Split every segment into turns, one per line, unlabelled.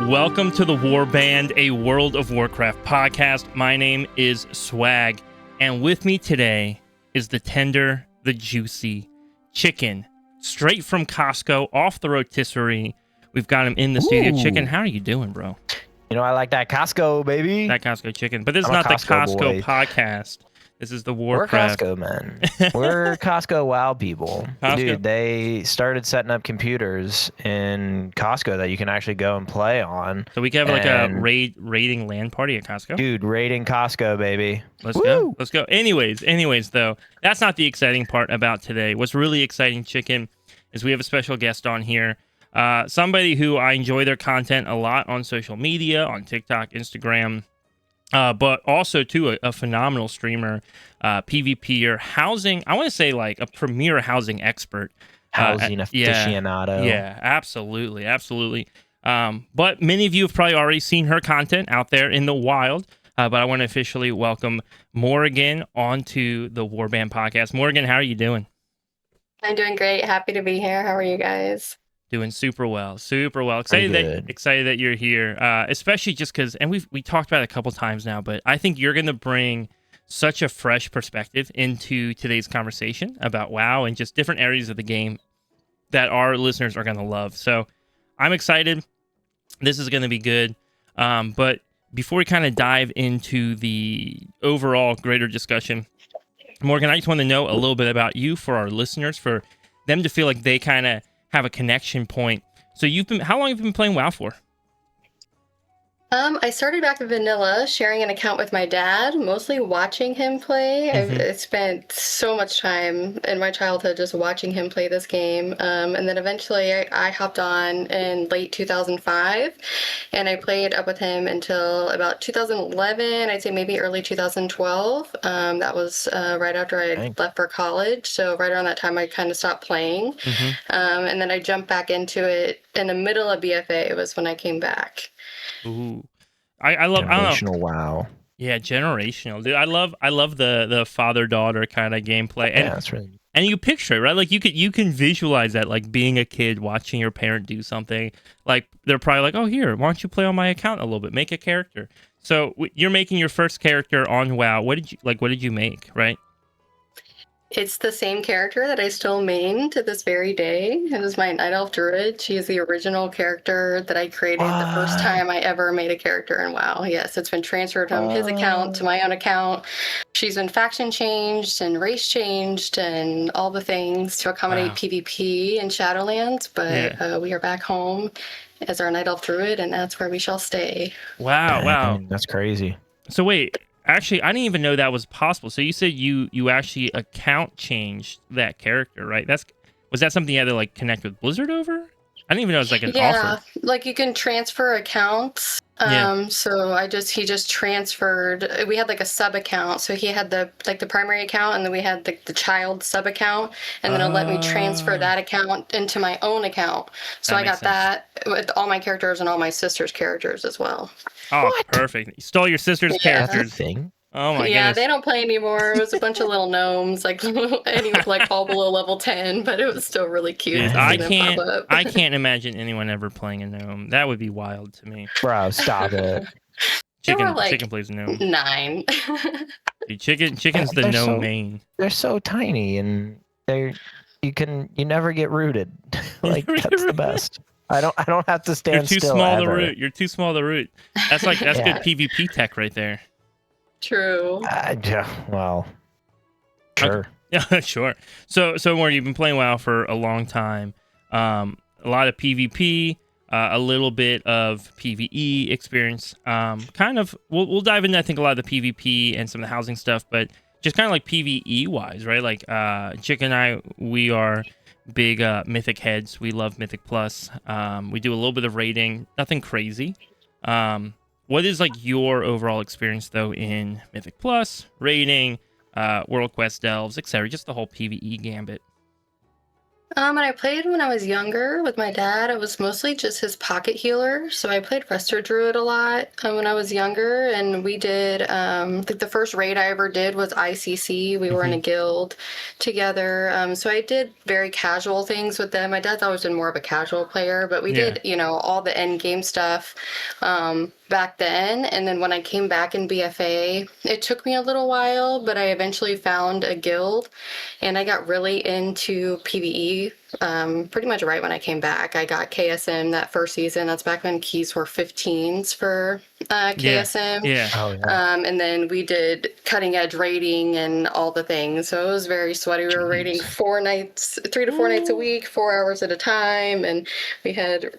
Welcome to the Warband, a World of Warcraft podcast. My name is Swag, and with me today is the tender, the juicy chicken, straight from Costco, off the rotisserie. We've got him in the studio. Chicken, how are you doing, bro?
You know, I like that Costco, baby.
That Costco chicken. But this is
I'm a
not the
Costco
Costco
boy.
podcast. This is the
We're
Warcraft.
Costco, man. We're Costco wow people.
Costco.
Dude, they started setting up computers in Costco that you can actually go and play on.
So we can have like a raiding LAN party at Costco?
Dude, raiding Costco, baby.
Let's go. Let's go. Anyways, though, that's not the exciting part about today. What's really exciting, Chicken, is we have a special guest on here. Somebody who I enjoy their content a lot on social media, on TikTok, Instagram, but also, too, a phenomenal streamer, PvPer, housing, I want to say like a premier housing expert.
Housing aficionado.
Yeah, absolutely. But many of you have probably already seen her content out there in the wild. But I want to officially welcome Morrigan onto the Warband podcast. Morrigan, how are you doing?
I'm doing great. Happy to be here. How are you guys?
Doing super well. Excited that you're here, especially just because, and we talked about it a couple times now, but I think you're going to bring such a fresh perspective into today's conversation about WoW and just different areas of the game that our listeners are going to love. So I'm excited. This is going to be good. But before we kind of dive into the overall greater discussion, Morgan, I just want to know a little bit about you for our listeners, for them to feel like they kind of have a connection point. So how long have you been playing WoW for?
I started back in vanilla, sharing an account with my dad, mostly watching him play. I've spent so much time in my childhood just watching him play this game. And then eventually I hopped on in late 2005, and I played up with him until about 2011, I'd say maybe early 2012. That was right after I left for college. So right around that time, I kind of stopped playing. And then I jumped back into it in the middle of BFA was when I came back.
Ooh, I love
generational WoW.
Yeah, generational, dude. I love the father-daughter kind of gameplay. And,
yeah, that's really.
And you picture it, right? Like you can visualize that, like being a kid watching your parent do something. Like they're probably like, "Oh, here, why don't you play on my account a little bit? Make a character." So you're making your first character on WoW. What did you make, right?
It's the same character that I still main to this very day. It is my Night Elf Druid. She is the original character that I created the first time I ever made a character in WoW. Yes, it's been transferred from his account to my own account. She's been faction changed and race changed and all the things to accommodate PvP in Shadowlands. But we are back home as our Night Elf Druid, and that's where we shall stay.
Wow.
That's crazy.
So wait. Actually, I didn't even know that was possible. So you said you actually account changed that character, right? Was that something you had to like connect with Blizzard over? I didn't even know it was like an offer.
Yeah, like you can transfer accounts. So he just transferred. We had like a sub account, so he had the primary account, and then we had the child sub account, and then it let me transfer that account into my own account. So I got that with all my characters and all my sister's characters as well.
Oh, what? Perfect! You stole your sister's characters. Oh my goodness.
Yeah, they don't play anymore. It was a bunch of little gnomes, like any like all below level 10, but it was still really cute.
Yeah, I can't imagine anyone ever playing a gnome. That would be wild to me.
Bro, stop it.
Chicken plays a gnome.
9.
Dude, chicken's the gnome main.
They're so tiny, and you never get rooted. Like that's the best. I don't have to stand still.
You're too small to root. That's good PvP tech right there.
True.
Well, sure.
Yeah, sure. So Morgan, you've been playing WoW for a long time. A lot of PvP, a little bit of PvE experience. We'll dive into I think a lot of the PvP and some of the housing stuff, but just kind of like PvE wise, right? Like Chick and I, we are big Mythic heads. We love Mythic Plus. We do a little bit of raiding, nothing crazy. What is like your overall experience though in Mythic Plus, raiding, World Quest Delves, etc., just the whole PvE gambit?
And I played when I was younger with my dad. I was mostly just his pocket healer. So I played Resto Druid a lot when I was younger. And we did, like the first raid I ever did was ICC. We were in a guild together. So I did very casual things with them. My dad's always been more of a casual player, but we did, all the end game stuff back then. And then when I came back in BFA, it took me a little while, but I eventually found a guild and I got really into PvE pretty much right when I came back. I got KSM that first season. That's back when keys were 15s for KSM.
Yeah.
Oh, yeah.
And then we did cutting edge raiding and all the things. So it was very sweaty. We were raiding 3 to 4 nights a week, 4 hours at a time. And we had,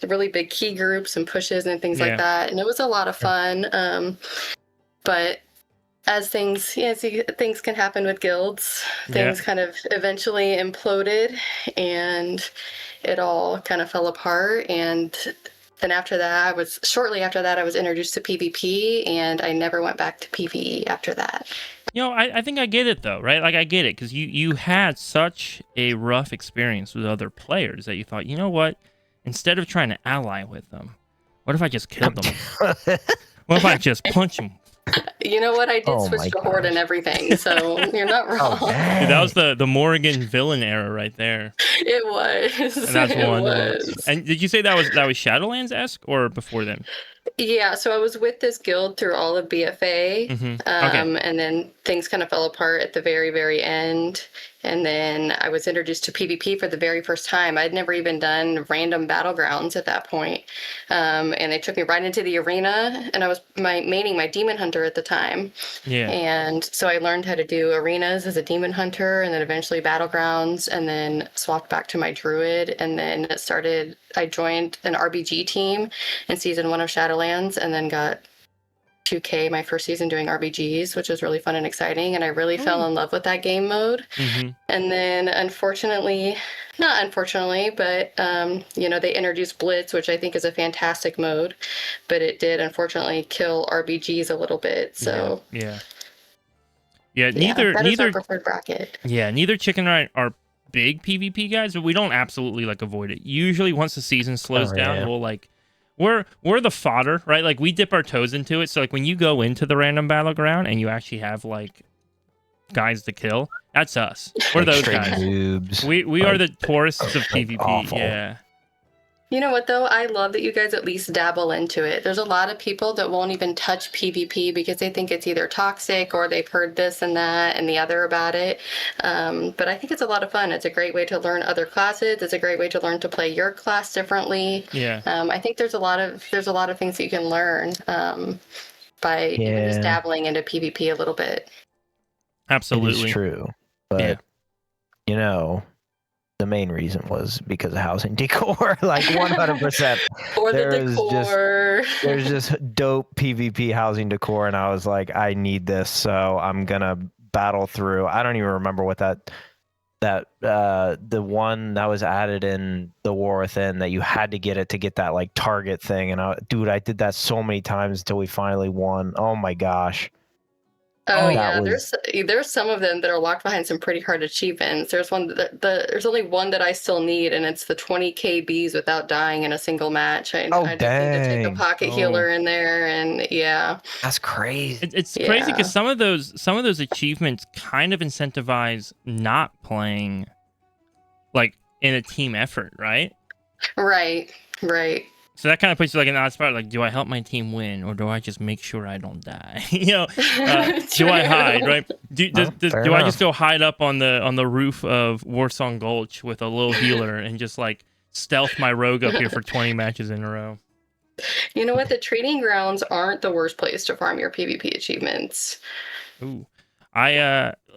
really big key groups and pushes and things like that. And it was a lot of fun. But as things can happen with guilds, things kind of eventually imploded and it all kind of fell apart. And then shortly after that, I was introduced to PvP and I never went back to PvE after that.
I think I get it though, right? Like I get it because you had such a rough experience with other players that you thought, you know what? Instead of trying to ally with them, what if I just killed them? What if I just punch them?
You know what? I did switch to Horde and everything, so you're not wrong.
Dude, that was the Morrigan villain era right there.
It was.
And that's one. And did you say that was Shadowlands-esque or before then?
Yeah, so I was with this guild through all of BFA, and then things kind of fell apart at the very, very end. And then I was introduced to PvP for the very first time. I'd never even done random battlegrounds at that point. And they took me right into the arena, and I was maining my demon hunter at the time.
Yeah.
And so I learned how to do arenas as a demon hunter, and then eventually battlegrounds, and then swapped back to my druid. And then I joined an RBG team in season 1 of Shadowlands, and then got 2K my first season doing RBGs, which was really fun and exciting. And I really fell in love with that game mode. And then not unfortunately, but, they introduced Blitz, which I think is a fantastic mode, but it did unfortunately kill RBGs a little bit. So
neither
our preferred bracket.
Yeah, neither Chicken and I are big PvP guys, but we don't absolutely avoid it. Usually once the season slows down, we'll we're the fodder, right? Like we dip our toes into it. So like when you go into the random battleground and you actually have like guys to kill, that's us. We're those guys.
Noobs.
We are the tourists of PvP.
Awful.
Yeah.
You know what, though? I love that you guys at least dabble into it. There's a lot of people that won't even touch PvP because they think it's either toxic or they've heard this and that and the other about it. But I think it's a lot of fun. It's a great way to learn other classes. It's a great way to learn to play your class differently.
Yeah.
I think there's a lot of things that you can learn by even just dabbling into PvP a little bit.
Absolutely.
It's true. But, the main reason was because of housing decor, like 100%.
Or the decor.
There's just dope PvP housing decor, and I was like, I need this, so I'm gonna battle through. I don't even remember what the one that was added in the War Within that you had to get it to get that like target thing, and I did that so many times until we finally won. Oh my gosh.
Oh yeah, there's some of them that are locked behind some pretty hard achievements. There's there's only one that I still need, and it's the 20 KBs without dying in a single match. I just need to take a pocket healer in there, and
that's crazy.
It's crazy because some of those achievements kind of incentivize not playing like in a team effort, right?
Right.
So that kind of puts you like in an odd spot. Like, do I help my team win, or do I just make sure I don't die? Do I hide? Right? Do I just go hide up on the roof of Warsong Gulch with a little healer and just like stealth my rogue up here for 20 matches in a row?
You know what? The training grounds aren't the worst place to farm your PvP achievements.
Ooh,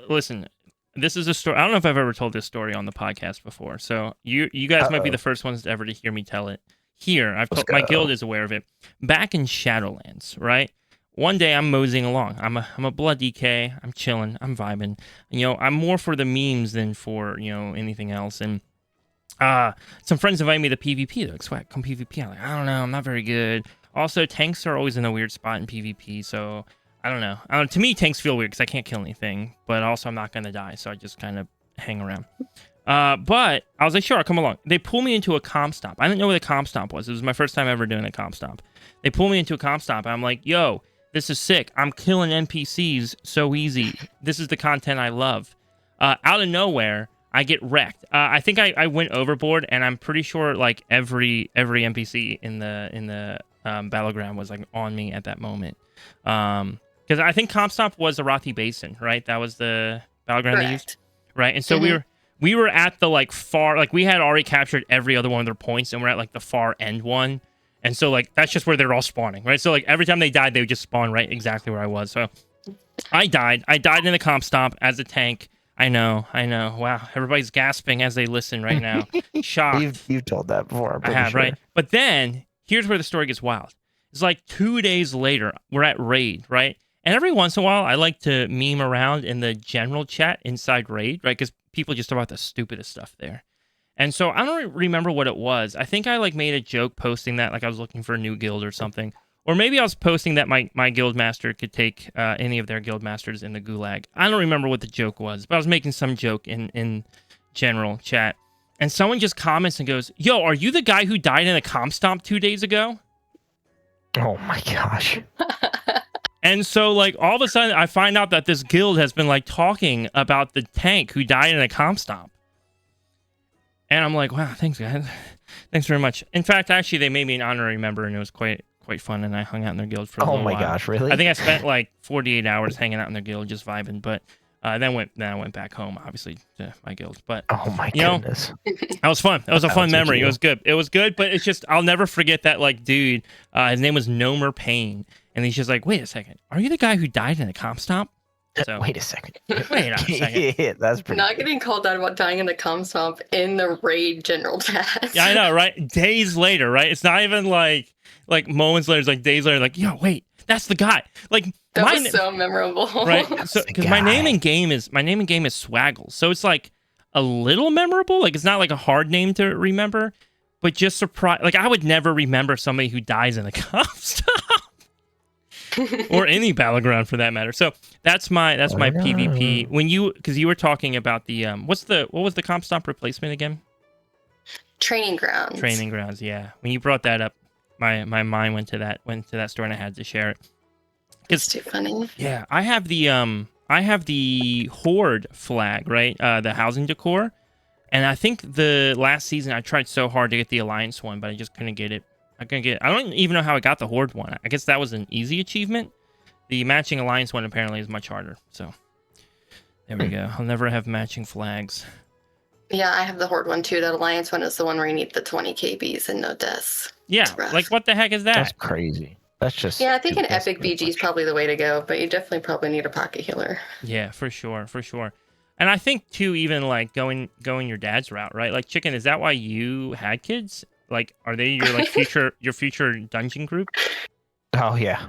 listen. This is a story. I don't know if I've ever told this story on the podcast before. So you guys might be the first ones ever to hear me tell it. Here, my guild is aware of it. Back in Shadowlands, right? One day I'm moseying along. I'm a blood DK. I'm chilling. I'm vibing. I'm more for the memes than for anything else. And some friends invite me to PvP. They're like, "Swag, come PvP." I'm like, I don't know. I'm not very good. Also, tanks are always in a weird spot in PvP. So I don't know. To me, tanks feel weird because I can't kill anything. But also, I'm not gonna die. So I just kind of hang around. But I was like, sure, I'll come along. They pull me into a comp stop. I didn't know what a comp stop was. It was my first time ever doing a comp stop. They pull me into a comp stop, and I'm like, yo, this is sick. I'm killing NPCs so easy. This is the content I love. Out of nowhere, I get wrecked. I think I went overboard, and I'm pretty sure like every NPC in the battleground was like on me at that moment. Because I think comp stop was Arathi Basin, right? That was the battleground they used, right? And so we were at the like far, like we had already captured every other one of their points, and we're at like the far end one. And so like that's just where they're all spawning, right? So like every time they died, they would just spawn right exactly where I was. So I died in the comp stop as a tank. I know. Wow, everybody's gasping as they listen right now. Shocked.
You've told that before.
I have, sure. Right? But then here's where the story gets wild. It's like 2 days later, we're at Raid, right? And every once in a while, I like to meme around in the general chat inside Raid, right? Because people just talk about the stupidest stuff there. And so I don't remember what it was. I think I like made a joke posting that like I was looking for a new guild or something. Or maybe I was posting that my guild master could take any of their guild masters in the gulag. I don't remember what the joke was, but I was making some joke in general chat. And someone just comments and goes, yo, are you the guy who died in a comp stomp 2 days ago?
Oh my gosh.
And so, like, all of a sudden, I find out that this guild has been, like, talking about the tank who died in a comp stomp. And I'm like, wow, thanks, guys. Thanks very much. In fact, actually, they made me an honorary member, and it was quite fun, and I hung out in their guild for a little while.
Oh my gosh, really?
I think I spent, like, 48 hours hanging out in their guild, just vibing, but then I went back home, obviously, to my guild. But,
oh my goodness.
That was fun. That was a fun memory. It was good. It was good, but it's just, I'll never forget that, like, dude, his name was Nomer Payne. And he's just like, wait a second. Are you the guy who died in a comp stomp? So,
wait a second.
Wait a second.
Yeah, that's pretty
Not getting called out about dying in the comp stomp in the Raid general chat.
Yeah, I know, right? Days later, right? It's not even like moments later. It's like days later. Like, yo, wait, that's the guy. Like
that was so memorable,
right? So because my name in game is Swaggle, so it's like a little memorable. Like it's not like a hard name to remember, but just surprise. Like I would never remember somebody who dies in a comp stomp. Or any battleground for that matter. So that's my PvP. Because you were talking about the what was the comp stomp replacement again?
Training grounds.
Training grounds, yeah. When you brought that up, my mind went to that store and I had to share it.
It's too funny.
Yeah, I have the Horde flag, right? The housing decor, and I think the last season I tried so hard to get the Alliance one, but I just couldn't get it. I don't even know how I got the Horde one. I guess that was an easy achievement. The matching Alliance one apparently is much harder. So there we go. I'll never have matching flags.
Yeah, I have the Horde one too. That Alliance one is the one where you need the 20 KBs and no deaths.
Yeah, like what the heck is that?
That's crazy. That's just...
Yeah, I think an epic BG is probably the way to go, but you definitely probably need a pocket healer.
Yeah, for sure. And I think too, even like going your dad's route, right? Like Chicken, is that why you had kids? Like, are they your like future dungeon group?
Oh yeah,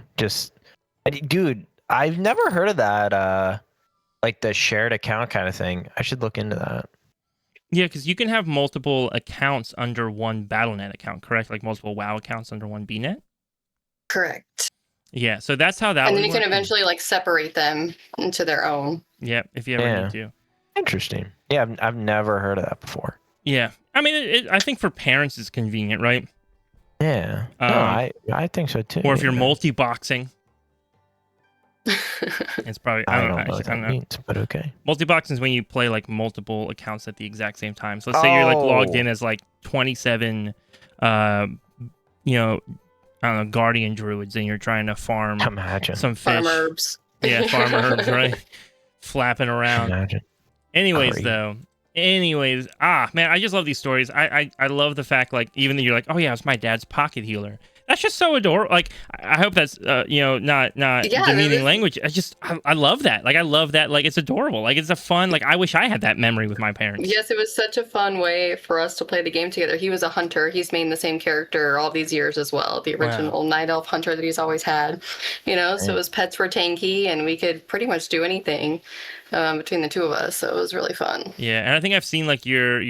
dude, I've never heard of that. Like the shared account kind of thing. I should look into that.
Yeah, because you can have multiple accounts under one BattleNet account, correct? Like multiple WoW accounts under one BNet.
Correct.
Yeah, so that's how that.
And then you can eventually like separate them into their own.
Yeah, if you ever need to.
Interesting. Yeah, I've never heard of that before.
Yeah, I mean, I think for parents it's convenient, right?
Yeah, no, I think so too.
Or if you're multi-boxing, it's probably I don't know what that means,
but okay.
Multi-boxing is when you play like multiple accounts at the exact same time. So let's say you're like logged in as like 27, I don't know, guardian druids, and you're trying to farm some fish.
Farm herbs.
Yeah, farm herbs, right? Flapping around.
Imagine.
Anyways, man, I just love these stories. I love the fact, like, even though you're like, oh yeah, it's my dad's pocket healer. That's just so adorable. Like, I hope that's not demeaning language. I love that. Like, I love that. Like, it's adorable. Like, it's a fun. Like, I wish I had that memory with my parents.
Yes, it was such a fun way for us to play the game together. He was a hunter. He's made the same character all these years as well. The original Night Elf hunter that he's always had. So his pets were tanky, and we could pretty much do anything between the two of us. So it was really fun.
Yeah, and I think I've seen like your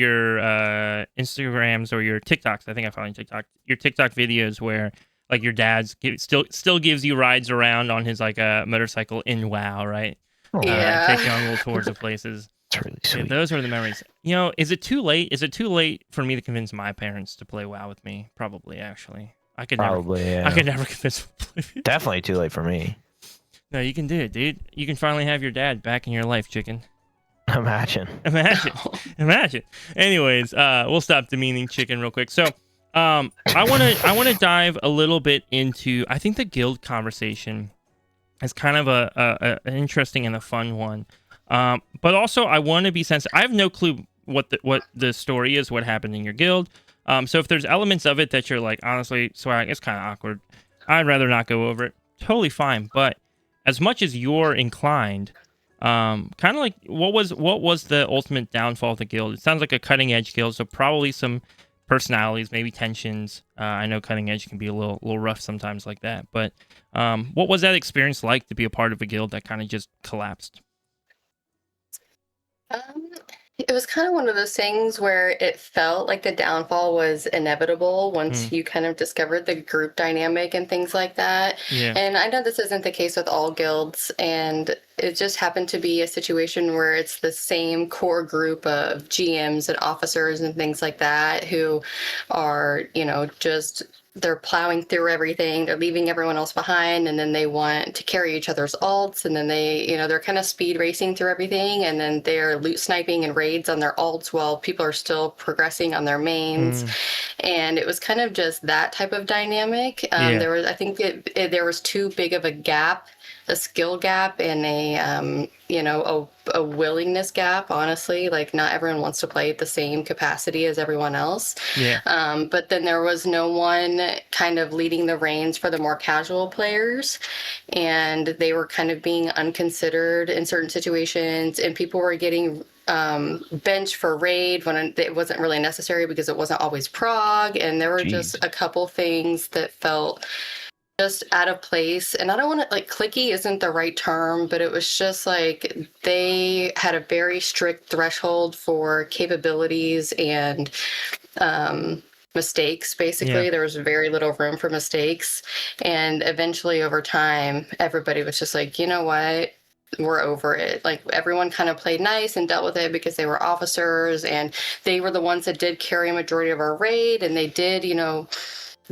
Instagrams or your TikToks. I think I found your TikTok videos where like your dad's still gives you rides around on his like motorcycle in WoW, right?
Yeah,
taking on little tours of places.
It's really sweet.
Yeah, those are the memories. Is it too late? Is it too late for me to convince my parents to play WoW with me? Probably, actually. I could never convince them to play.
Definitely too late for me.
No, you can do it, dude. You can finally have your dad back in your life, chicken.
Imagine.
Anyways, we'll stop demeaning chicken real quick. So, I want to dive a little bit into. I think the guild conversation is kind of an interesting and a fun one. But also, I want to be sensitive. I have no clue what the story is, what happened in your guild. So if there's elements of it that you're like, honestly, Swag, it's kind of awkward, I'd rather not go over it. Totally fine. But as much as you're inclined, kind of like what was the ultimate downfall of the guild? It sounds like a cutting edge guild, so probably some personalities, maybe tensions. I know cutting edge can be a little rough sometimes like that. But what was that experience like to be a part of a guild that kind of just collapsed?
It was kind of one of those things where it felt like the downfall was inevitable once you kind of discovered the group dynamic and things like that.
Yeah.
And I know this isn't the case with all guilds, and it just happened to be a situation where it's the same core group of GMs and officers and things like that who are, just they're plowing through everything. They're leaving everyone else behind, and then they want to carry each other's alts, and then they're kind of speed racing through everything, and then they're loot sniping and raids on their alts while people are still progressing on their mains. And it was kind of just that type of dynamic. There was, I think there was too big of a gap, a skill gap, and a willingness gap, honestly. Like, not everyone wants to play at the same capacity as everyone else. But then there was no one kind of leading the reins for the more casual players, and they were kind of being unconsidered in certain situations, and people were getting benched for raid when it wasn't really necessary because it wasn't always prog, and there were just a couple things that felt just out of place. And I don't want to, like, cliquey isn't the right term, but it was just like they had a very strict threshold for capabilities and mistakes, basically. There was very little room for mistakes. And eventually, over time, everybody was just like, you know what? We're over it. Like, everyone kind of played nice and dealt with it because they were officers, and they were the ones that did carry a majority of our raid, and they did,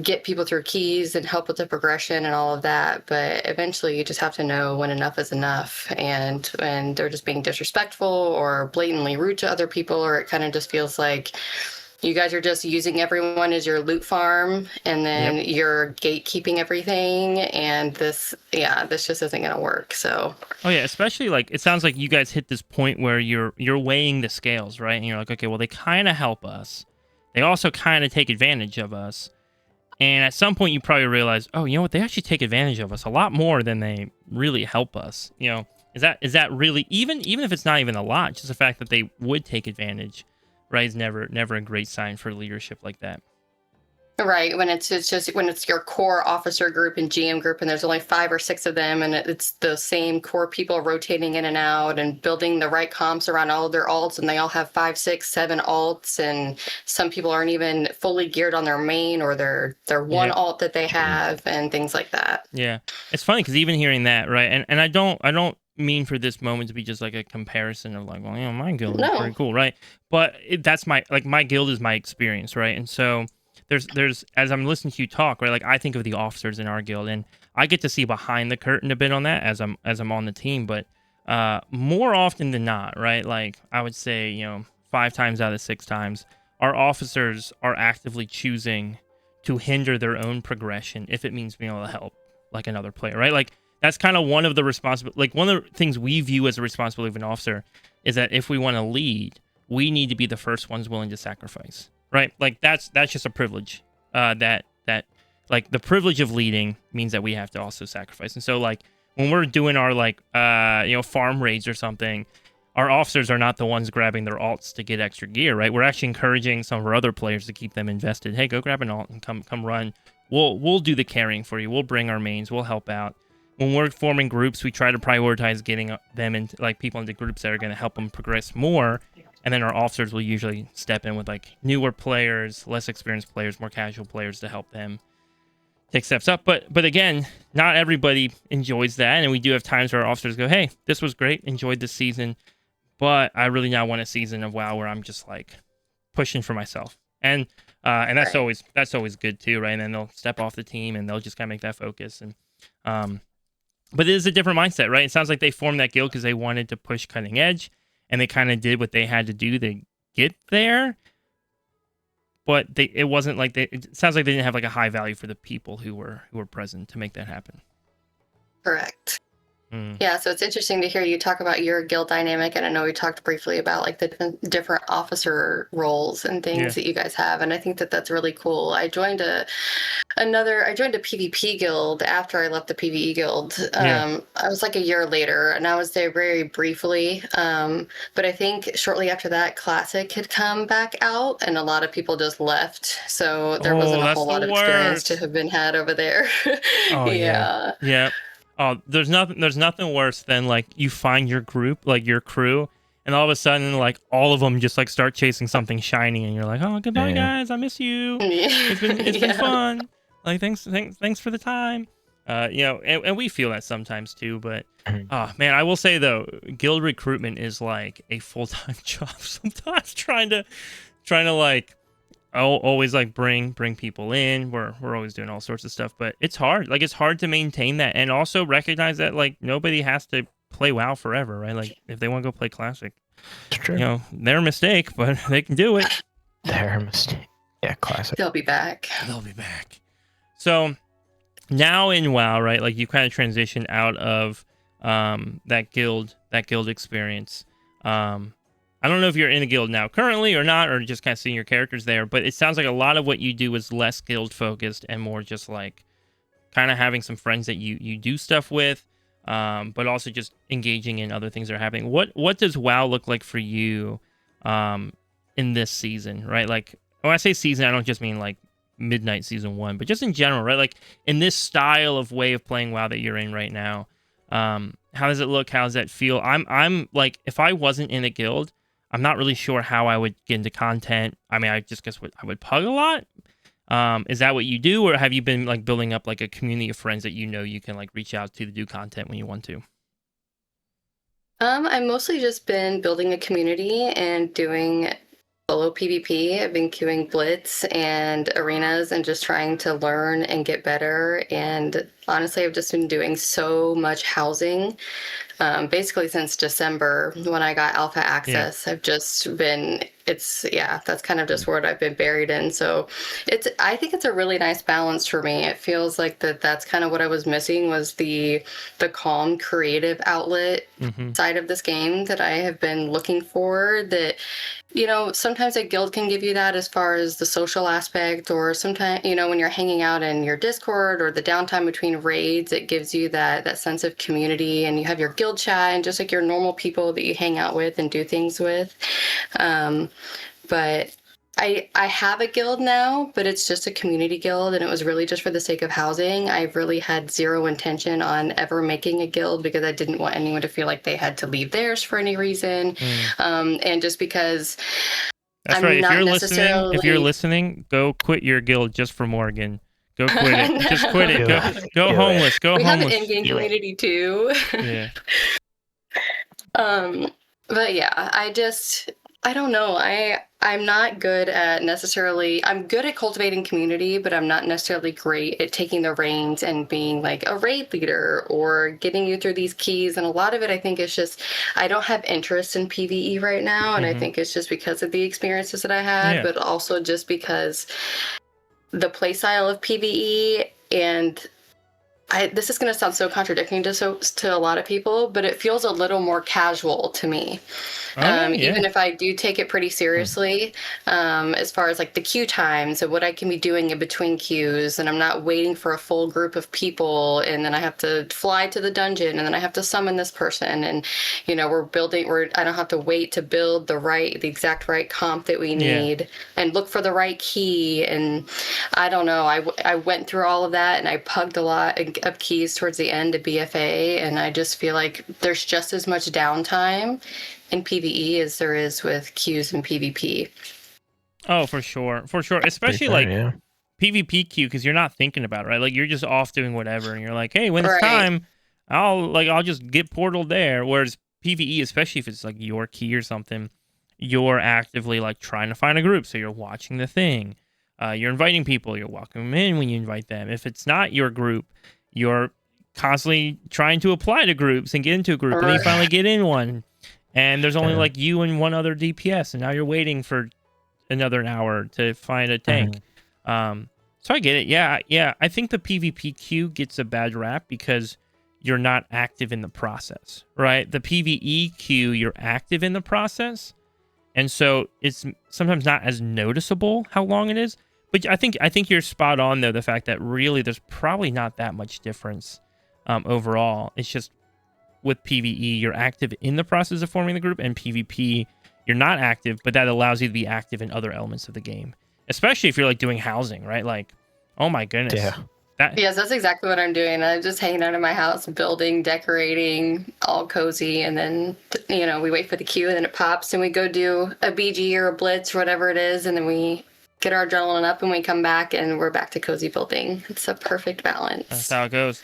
get people through keys and help with the progression and all of that. But eventually you just have to know when enough is enough, and when they're just being disrespectful or blatantly rude to other people, or it kind of just feels like you guys are just using everyone as your loot farm, and then you're gatekeeping everything, and this just isn't going to work. So
especially, like, it sounds like you guys hit this point where you're weighing the scales, right? And you're like, okay, well, they kind of help us, they also kind of take advantage of us. And at some point, you probably realize, oh, you know what? They actually take advantage of us a lot more than they really help us. Is that really, even if it's not even a lot, just the fact that they would take advantage, right, is never a great sign for leadership like that.
Right, when it's your core officer group and GM group, and there's only 5 or 6 of them, and it's the same core people rotating in and out and building the right comps around all of their alts, and they all have 5, 6, 7 alts, and some people aren't even fully geared on their main or their one alt that they have, and things like that. Yeah,
it's funny because even hearing that, right, and I don't mean for this moment to be just like a comparison of like, well, my guild is pretty cool, right? But that's my guild is my experience, right? And so there's as I'm listening to you talk, right, like, I think of the officers in our guild, and I get to see behind the curtain a bit on that as I'm on the team. But more often than not, right, like, I would say 5 times out of 6 times, our officers are actively choosing to hinder their own progression if it means being able to help like another player, right? Like, that's kind of one of the one of the things we view as a responsibility of an officer is that if we want to lead, we need to be the first ones willing to sacrifice. Right, like that's just a privilege. That like the privilege of leading means that we have to also sacrifice. And so, like, when we're doing our farm raids or something, our officers are not the ones grabbing their alts to get extra gear. Right, we're actually encouraging some of our other players to keep them invested. Hey, go grab an alt and come run. We'll do the carrying for you. We'll bring our mains. We'll help out. When we're forming groups, we try to prioritize getting them into, like, people into groups that are going to help them progress more. And then our officers will usually step in with, like, newer players, less experienced players, more casual players to help them take steps up. But again, not everybody enjoys that. And we do have times where our officers go, hey, this was great, enjoyed this season, but I really now want a season of WoW where I'm just like pushing for myself. And that's always good too, right? And then they'll step off the team and they'll just kind of make that focus. And but it is a different mindset, right? It sounds like they formed that guild because they wanted to push cutting edge, and they kind of did what they had to do to get there. But it wasn't like it sounds like they didn't have like a high value for the people who were present to make that happen.
Correct. Yeah, so it's interesting to hear you talk about your guild dynamic, and I know we talked briefly about like the different officer roles and things that you guys have, and I think that that's really cool. I joined a PvP guild after I left the PvE guild. I was like a year later, and I was there very briefly, but I think shortly after that, Classic had come back out, and a lot of people just left, so there wasn't a whole lot of experience to have been had over there.
Yeah. Oh, there's nothing worse than like you find your group, like your crew, and all of a sudden like all of them just like start chasing something shiny, and you're like, oh, goodbye guys, I miss you. It's been fun. Like thanks for the time. And we feel that sometimes too. But oh man, I will say though, guild recruitment is like a full-time job sometimes. Trying to like. I'll always like bring people in. We're always doing all sorts of stuff, but it's hard. Like it's hard to maintain that, and also recognize that like nobody has to play WoW forever, right? Like if they want to go play Classic,
it's true.
Their mistake, but they can do it.
Their mistake. Yeah, Classic.
They'll be back.
So now in WoW, right? Like you kind of transition out of that guild experience. I don't know if you're in a guild now currently or not, or just kind of seeing your characters there, but it sounds like a lot of what you do is less guild focused and more just like kind of having some friends that you do stuff with, but also just engaging in other things that are happening. What does WoW look like for you in this season, right? Like when I say season, I don't just mean like Midnight Season 1, but just in general, right? Like in this style of way of playing WoW that you're in right now, how does it look? How does that feel? I'm like, if I wasn't in a guild, I'm not really sure how I would get into content. I mean, I just guess I would pug a lot. Is that what you do, or have you been like building up like a community of friends that you can like reach out to do content when you want to?
I've mostly just been building a community and doing solo PvP. I've been queuing Blitz and arenas and just trying to learn and get better. And honestly, I've just been doing so much housing. Basically since December when I got alpha access. I've just been, that's kind of just what I've been buried in. So I think it's a really nice balance for me. It feels like that's kind of what I was missing, was the calm creative outlet side of this game that I have been looking for. That, sometimes a guild can give you that as far as the social aspect, or sometimes, when you're hanging out in your Discord or the downtime between raids, it gives you that sense of community, and you have your guild chat and just like your normal people that you hang out with and do things with. But I have a guild now, but it's just a community guild, and it was really just for the sake of housing. I really had zero intention on ever making a guild because I didn't want anyone to feel like they had to leave theirs for any reason. And just because
that's right. If you're listening, go quit your guild just for Morrigan. Go quit it. Just quit it. Go homeless. Go
we
homeless.
We have an in-game community too.
Yeah.
But yeah, I don't know. I'm not good at I'm good at cultivating community, but I'm not necessarily great at taking the reins and being like a raid leader or getting you through these keys. And a lot of it, I think, is just, I don't have interest in PvE right now. And I think it's just because of the experiences that I had, but also just because the play style of PvE, and this is going to sound so contradicting to a lot of people, but it feels a little more casual to me. Even if I do take it pretty seriously, as far as like the queue times and what I can be doing in between queues, and I'm not waiting for a full group of people, and then I have to fly to the dungeon, and then I have to summon this person, and I don't have to wait to build the exact right comp that we need and look for the right key. And I don't know, I went through all of that, and I pugged a lot of keys towards the end of BFA, and I just feel like there's just as much downtime in PvE as there is with queues and PvP.
Oh, for sure. Especially PvP queue, because you're not thinking about it, right? Like you're just off doing whatever, and you're like, hey, when it's time, I'll just get portaled there. Whereas PvE, especially if it's like your key or something, you're actively like trying to find a group. So you're watching the thing. You're inviting people. You're welcoming them in when you invite them. If it's not your group, you're constantly trying to apply to groups and get into a group. And then you finally get in one. And there's only like you and one other DPS. And now you're waiting for another hour to find a tank. So I get it. Yeah. I think the PvP queue gets a bad rap because you're not active in the process, right? The PvE queue, you're active in the process. And so it's sometimes not as noticeable how long it is. But I think you're spot on, though, the fact that really there's probably not that much difference overall. It's just with PvE, you're active in the process of forming the group, and PvP, you're not active, but that allows you to be active in other elements of the game, especially if you're like doing housing, right? Like, oh my goodness.
Yeah.
Yes, that's exactly what I'm doing. I'm just hanging out in my house, building, decorating, all cozy, and then, we wait for the queue, and then it pops, and we go do a BG or a blitz or whatever it is, and then we get our adrenaline up, and we come back, and we're back to cozy building. It's a perfect balance.
That's how it goes.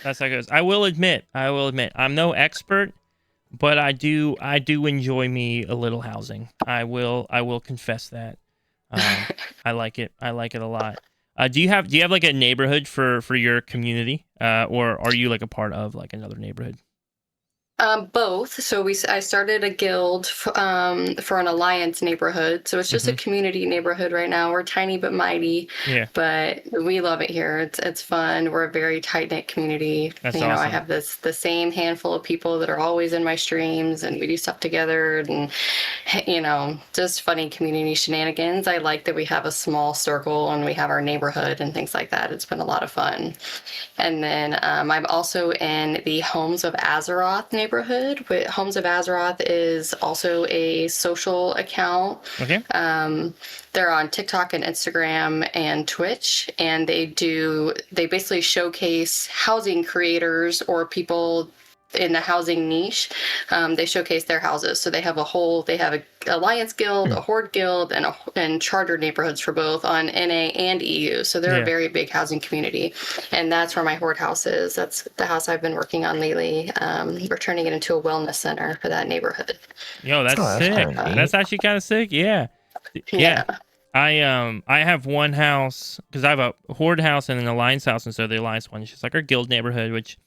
I will admit, I'm no expert, but I do enjoy me a little housing. I will confess that. I like it. I like it a lot. Do you have like a neighborhood for your community, or are you like a part of like another neighborhood?
Both. So I started a guild for an alliance neighborhood. So it's just a community neighborhood right now. We're tiny but mighty.
Yeah.
But we love it here. It's fun. We're a very tight knit community.
That's awesome.
I have the same handful of people that are always in my streams, and we do stuff together, and just funny community shenanigans. I like that we have a small circle and we have our neighborhood and things like that. It's been a lot of fun. And then I'm also in the Homes of Azeroth neighborhood. Homes of Azeroth is also a social account.
Okay.
They're on TikTok and Instagram and Twitch, and they basically showcase housing creators or people in the housing niche. They showcase their houses. So they have a Alliance Guild, a Horde Guild, and charter neighborhoods for both on NA and EU. So they're a very big housing community. And that's where my Horde house is. That's the house I've been working on lately. We're turning it into a wellness center for that neighborhood.
Yo, that's sick. That's actually kind of sick. Yeah. I have one house because I have a Horde house and an Alliance house, and so the Alliance one is just like our guild neighborhood, which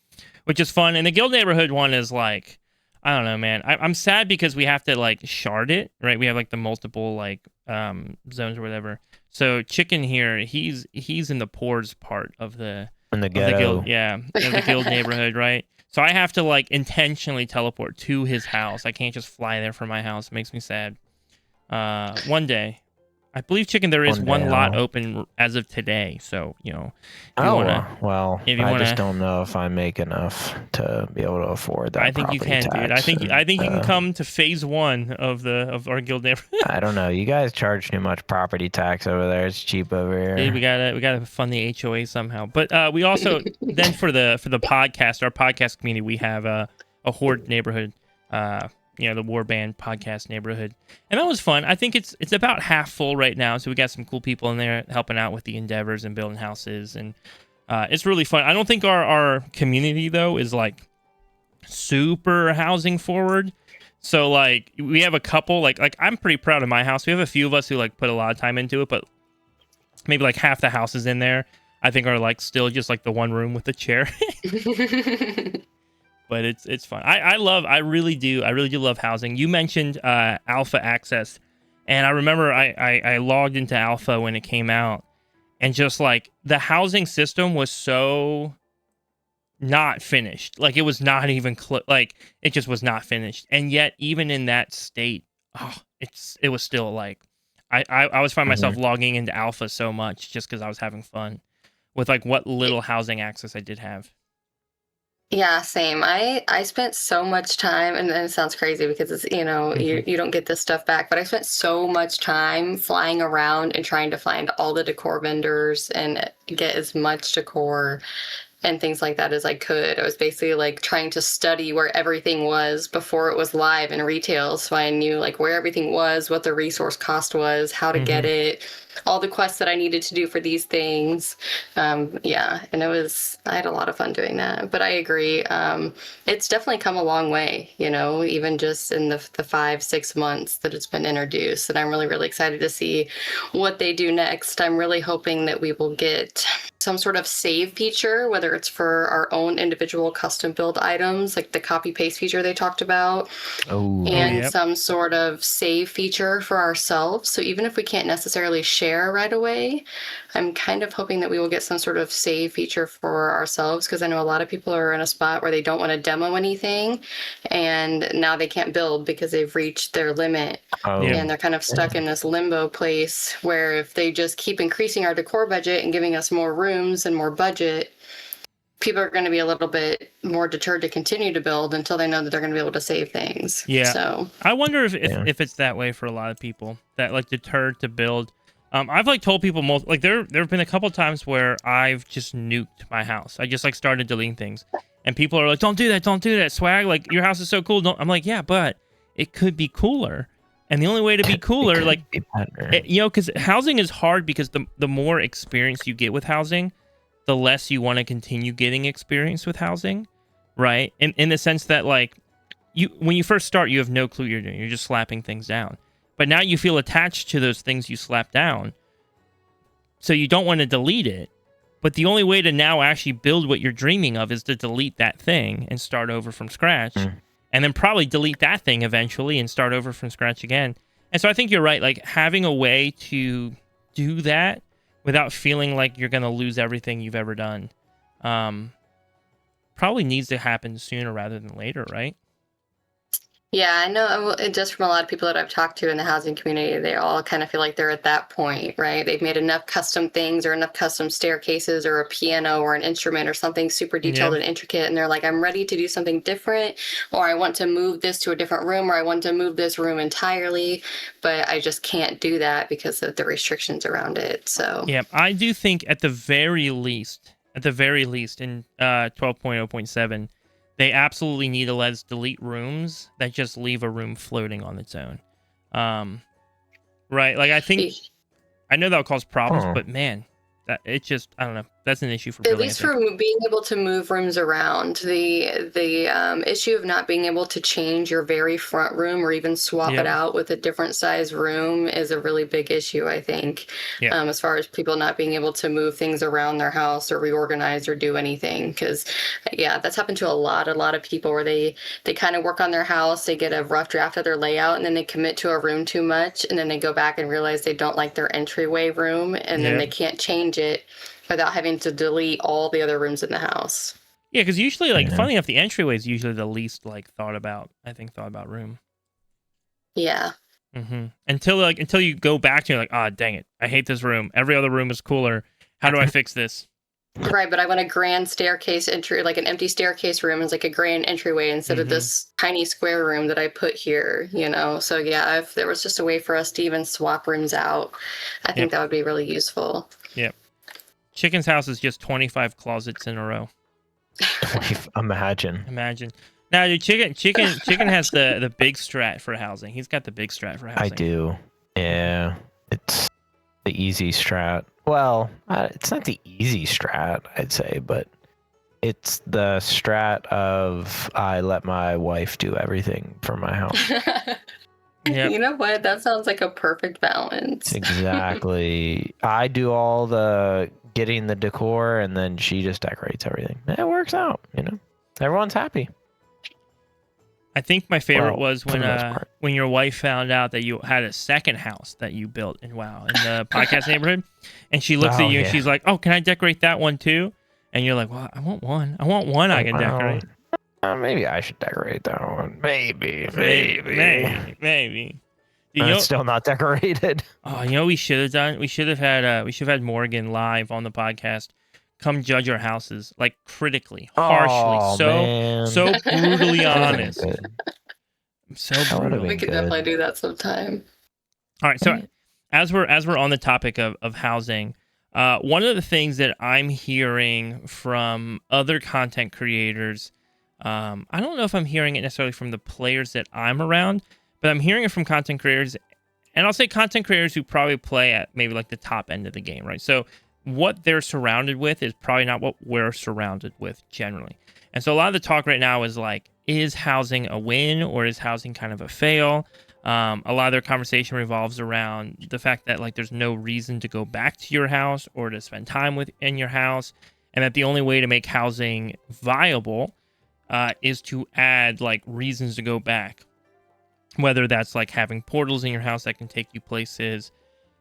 is fun. And the guild neighborhood one is like, I don't know, man. I'm sad because we have to like shard it, right? We have like the multiple like zones or whatever. So Chicken here, he's in the pores part of the guild, of the guild neighborhood, right? So I have to like intentionally teleport to his house. I can't just fly there from my house. It makes me sad. One day. I believe, Chicken, there is one lot open as of today. So,
I just don't know if I make enough to be able to afford that.
I think you can, dude. I think you can come to phase 1 of our guild neighborhood.
I don't know. You guys charge too much property tax over there. It's cheap over here.
Dude, we gotta fund the HOA somehow. But we also then for the podcast, our podcast community, we have a Horde neighborhood. The Warband podcast neighborhood. And that was fun. I think it's about half full right now. So we got some cool people in there helping out with the endeavors and building houses. And it's really fun. I don't think our community, though, is like super housing forward. So like we have a couple, like I'm pretty proud of my house. We have a few of us who like put a lot of time into it, but maybe like half the houses in there, I think are like still just like the one room with the chair. But it's fun. I really do love housing. You mentioned alpha access, and I remember I logged into alpha when it came out, and just like the housing system was so not finished. Like it was not even it just was not finished. And yet even in that state, it was still like I always find myself logging into alpha so much just because I was having fun with like what little housing access I did have.
Yeah, same. I spent so much time, and it sounds crazy because it's, you don't get this stuff back, but I spent so much time flying around and trying to find all the decor vendors and get as much decor and things like that as I could. I was basically like trying to study where everything was before it was live in retail. So I knew like where everything was, what the resource cost was, how to get it, all the quests that I needed to do for these things. Yeah, and I had a lot of fun doing that. But I agree. It's definitely come a long way, you know, even just in the 5-6 months that it's been introduced. And I'm really, really excited to see what they do next. I'm really hoping that we will get some sort of save feature, whether it's for our own individual custom build items, like the copy paste feature they talked about, and some sort of save feature for ourselves. So even if we can't necessarily share right away, I'm kind of hoping that we will get some sort of save feature for ourselves, because I know a lot of people are in a spot where they don't want to demo anything, and now they can't build because they've reached their limit. And they're kind of stuck in this limbo place where if they just keep increasing our decor budget and giving us more rooms and more budget, people are going to be a little bit more deterred to continue to build until they know that they're going to be able to save things.
Yeah.
So
I wonder if it's that way for a lot of people, that like deterred to build. I've like told people like there have been a couple times where I've just nuked my house. I just like started deleting things, and people are like, "Don't do that, swag. Like your house is so cool." I'm like, "Yeah, but it could be cooler." And the only way to be cooler, like, you know, because housing is hard, because the more experience you get with housing, the less you want to continue getting experience with housing, right? In the sense that, like, when you first start, you have no clue what you're doing. You're just slapping things down. But now you feel attached to those things you slap down, so you don't want to delete it. But the only way to now actually build what you're dreaming of is to delete that thing and start over from scratch. And then probably delete that thing eventually and start over from scratch again. And so I think you're right. Like, having a way to do that without feeling like you're going to lose everything you've ever done probably needs to happen sooner rather than later, right?
Yeah, I know just from a lot of people that I've talked to in the housing community, they all kind of feel like they're at that point, right? They've made enough custom things or enough custom staircases or a piano or an instrument or something super detailed and intricate. And they're like, I'm ready to do something different, or I want to move this to a different room, or I want to move this room entirely, but I just can't do that because of the restrictions around it. So
yeah, I do think at the very least in 12.0.7, they absolutely need to let us delete rooms that just leave a room floating on its own. Right? Like, I know that'll cause problems, but man, it just, I don't know. That's an issue for
at least for being able to move rooms around. The issue of not being able to change your very front room or even swap it out with a different size room is a really big issue, I think. As far as people not being able to move things around their house or reorganize or do anything, because that's happened to a lot of people where they kind of work on their house, they get a rough draft of their layout, and then they commit to a room too much, and then they go back and realize they don't like their entryway room, and then they can't change it without having to delete all the other rooms in the house.
Yeah, because usually, like, funny enough, the entryway is usually the least, like, thought about room.
Yeah.
Until you go back to, like, dang it, I hate this room. Every other room is cooler. How do I fix this?
Right, but I want a grand staircase entry, like an empty staircase room is like a grand entryway instead of this tiny square room that I put here, you know? So yeah, if there was just a way for us to even swap rooms out, I think that would be really useful.
Yep. Chicken's house is just 25 closets in a row.
Imagine.
Now, dude, Chicken has the big strat for housing. He's got the big strat for housing.
I do. Yeah. It's the easy strat. Well, it's not the easy strat, I'd say, but it's the strat of I let my wife do everything for my house.
You know what? That sounds like a perfect balance.
Exactly. I do all the getting the decor, and then she just decorates everything. It works out, you know. Everyone's happy.
I think my favorite was when your wife found out that you had a second house that you built in the podcast neighborhood, and she looks at you and she's like, "Oh, can I decorate that one too?" And you're like, "Well, I want one. I can decorate."
Maybe I should decorate that one. Maybe.
It's
still not decorated.
Oh, you know what we should have done? We should have had Morrigan live on the podcast. Come judge our houses, like, critically, harshly, so brutally honest. So brutal.
We could definitely do that sometime.
All right, so as we're on the topic of housing, One of the things that I'm hearing from other content creators, I don't know if I'm hearing it necessarily from the players that I'm around, but I'm hearing it from content creators, and I'll say content creators who probably play at maybe like the top end of the game, right? So what they're surrounded with is probably not what we're surrounded with generally. And so a lot of the talk right now is like, is housing a win or is housing kind of a fail? A lot of their conversation revolves around the fact that like there's no reason to go back to your house or to spend time in your house, and that the only way to make housing viable is to add like reasons to go back. Whether that's like having portals in your house that can take you places,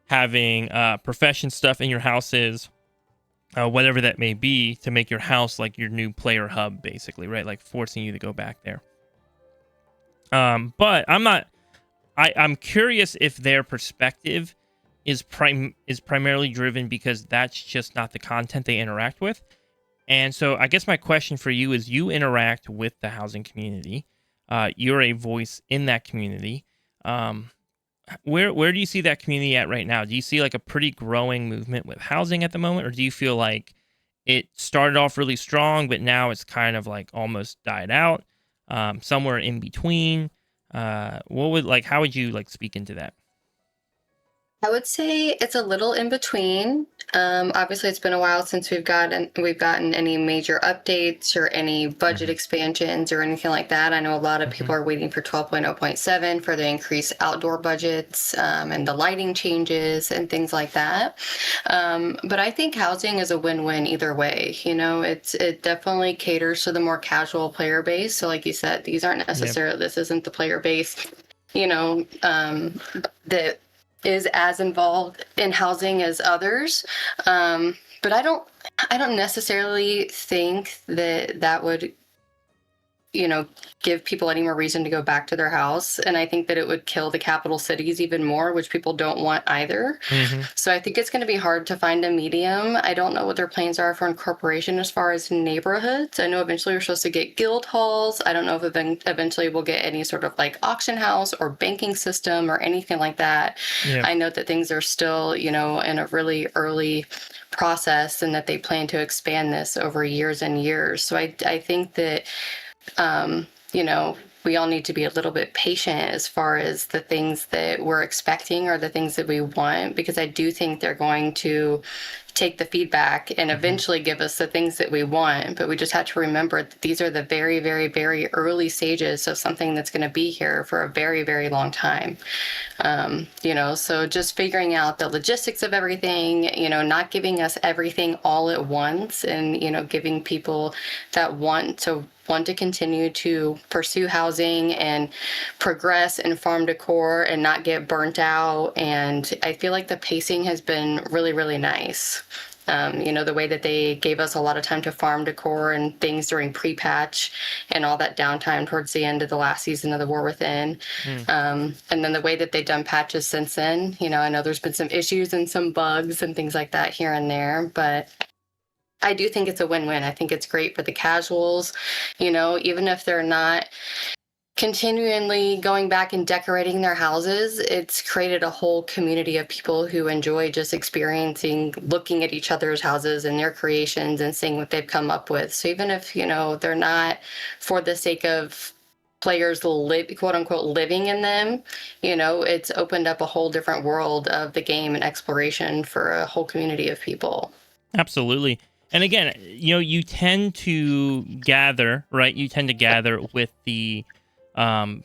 having profession stuff in your houses, whatever that may be, to make your house like your new player hub, basically, right? Like forcing you to go back there. But I'm curious if their perspective is primarily driven because that's just not the content they interact with. And so I guess my question for you is, you interact with the housing community. You're a voice in that community. Where do you see that community at right now? Do you see like a pretty growing movement with housing at the moment, or do you feel like it started off really strong, but now it's kind of like almost died out, somewhere in between? How would you like speak into that?
I would say it's a little in between. Obviously, it's been a while since we've gotten any major updates or any budget expansions or anything like that. I know a lot of people are waiting for 12.0.7 for the increased outdoor budgets and the lighting changes and things like that. But I think housing is a win-win either way. You know, it definitely caters to the more casual player base. So, like you said, these aren't necessarily this isn't the player base, you know, that is as involved in housing as others. But I don't necessarily think that would, you know, give people any more reason to go back to their house. And I think that it would kill the capital cities even more, which people don't want either. So I think it's going to be hard to find a medium. I don't know what their plans are for incorporation as far as neighborhoods. I know eventually we're supposed to get guild halls. I don't know if eventually we'll get any sort of like auction house or banking system or anything like that. Yeah. I know that things are still, you know, in a really early process, and that they plan to expand this over years and years. So I think that you know, we all need to be a little bit patient as far as the things that we're expecting or the things that we want, because I do think they're going to take the feedback and eventually give us the things that we want. But we just have to remember that these are the very, very, very early stages of something that's going to be here for a very, very long time. You know, so just figuring out the logistics of everything, you know, not giving us everything all at once, and, you know, giving people that want to continue to pursue housing and progress in farm decor and not get burnt out. And I feel like the pacing has been really, really nice. You know, the way that they gave us a lot of time to farm decor and things during pre-patch and all that downtime towards the end of the last season of the War Within. And then the way that they've done patches since then, you know, I know there's been some issues and some bugs and things like that here and there, but I do think it's a win-win. I think it's great for the casuals, you know, even if they're not continually going back and decorating their houses, it's created a whole community of people who enjoy just experiencing, looking at each other's houses and their creations and seeing what they've come up with. So even if, you know, they're not for the sake of players quote unquote living in them, you know, it's opened up a whole different world of the game and exploration for a whole community of people.
Absolutely. And again, you know, you tend to gather, right? You tend to gather with the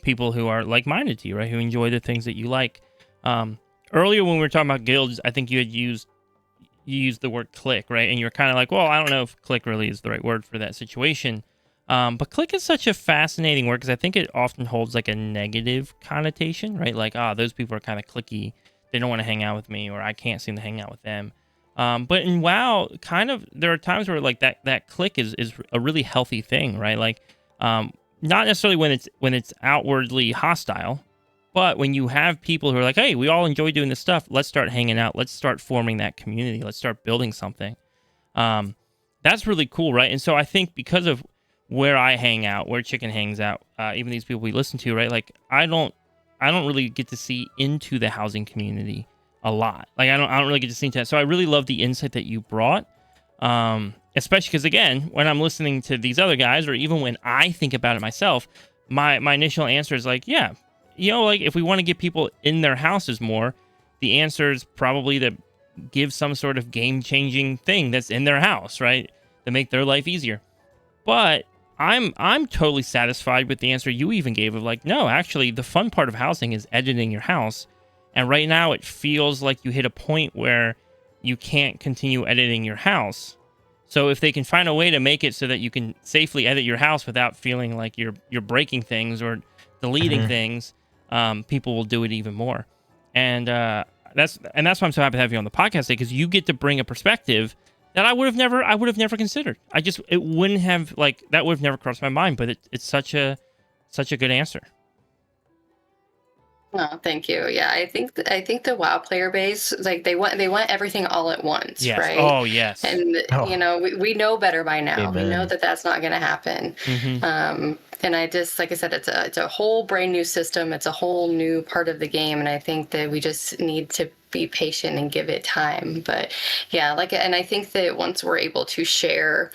people who are like-minded to you, right? Who enjoy the things that you like. Earlier when we were talking about guilds, I think you used the word clique, right? And you're kind of like, well, I don't know if clique really is the right word for that situation. But clique is such a fascinating word because I think it often holds like a negative connotation, right? Like, those people are kind of cliquey. They don't want to hang out with me, or I can't seem to hang out with them. But in WoW, kind of, there are times where like that clique is a really healthy thing, right? Like, not necessarily when it's outwardly hostile, but when you have people who are like, hey, we all enjoy doing this stuff. Let's start hanging out. Let's start forming that community. Let's start building something. That's really cool, right? And so I think because of where I hang out, where Chicken hangs out, even these people we listen to, right? Like, I don't really get to see into the housing community a lot. Like I don't really get to see that. So I really love the insight that you brought. Especially because again, when I'm listening to these other guys, or even when I think about it myself, my initial answer is like, yeah, like if we want to get people in their houses more, the answer is probably to give some sort of game-changing thing that's in their house, right, to make their life easier. But I'm totally satisfied with the answer you even gave of like, no, actually, the fun part of housing is editing your house. And right now, it feels like you hit a point where you can't continue editing your house. So if they can find a way to make it so that you can safely edit your house without feeling like you're breaking things or deleting things, people will do it even more. And that's why I'm so happy to have you on the podcast today, because you get to bring a perspective that I would have never considered. It wouldn't have, like, that would have never crossed my mind. But it's such a good answer.
Oh, thank you. Yeah, I think the WoW player base, like they want everything all at once,
yes.
right?
Oh, yes.
And we know better by now.
Amen.
We know that that's not going to happen. And I just, like I said, it's a whole brand new system. It's a whole new part of the game, and I think that we just need to be patient and give it time. But yeah, and I think that once we're able to share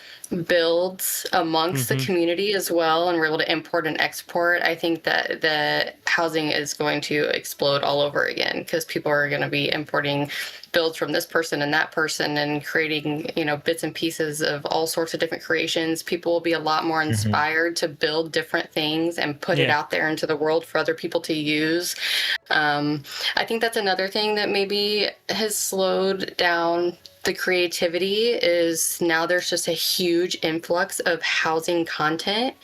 builds amongst the community as well, and we're able to import and export, I think that the housing is going to explode all over again, because people are going to be importing builds from this person and that person and creating, bits and pieces of all sorts of different creations. People will be a lot more inspired to build different things and put it out there into the world for other people to use. I think that's another thing that maybe has slowed down the creativity, is now there's just a huge influx of housing content.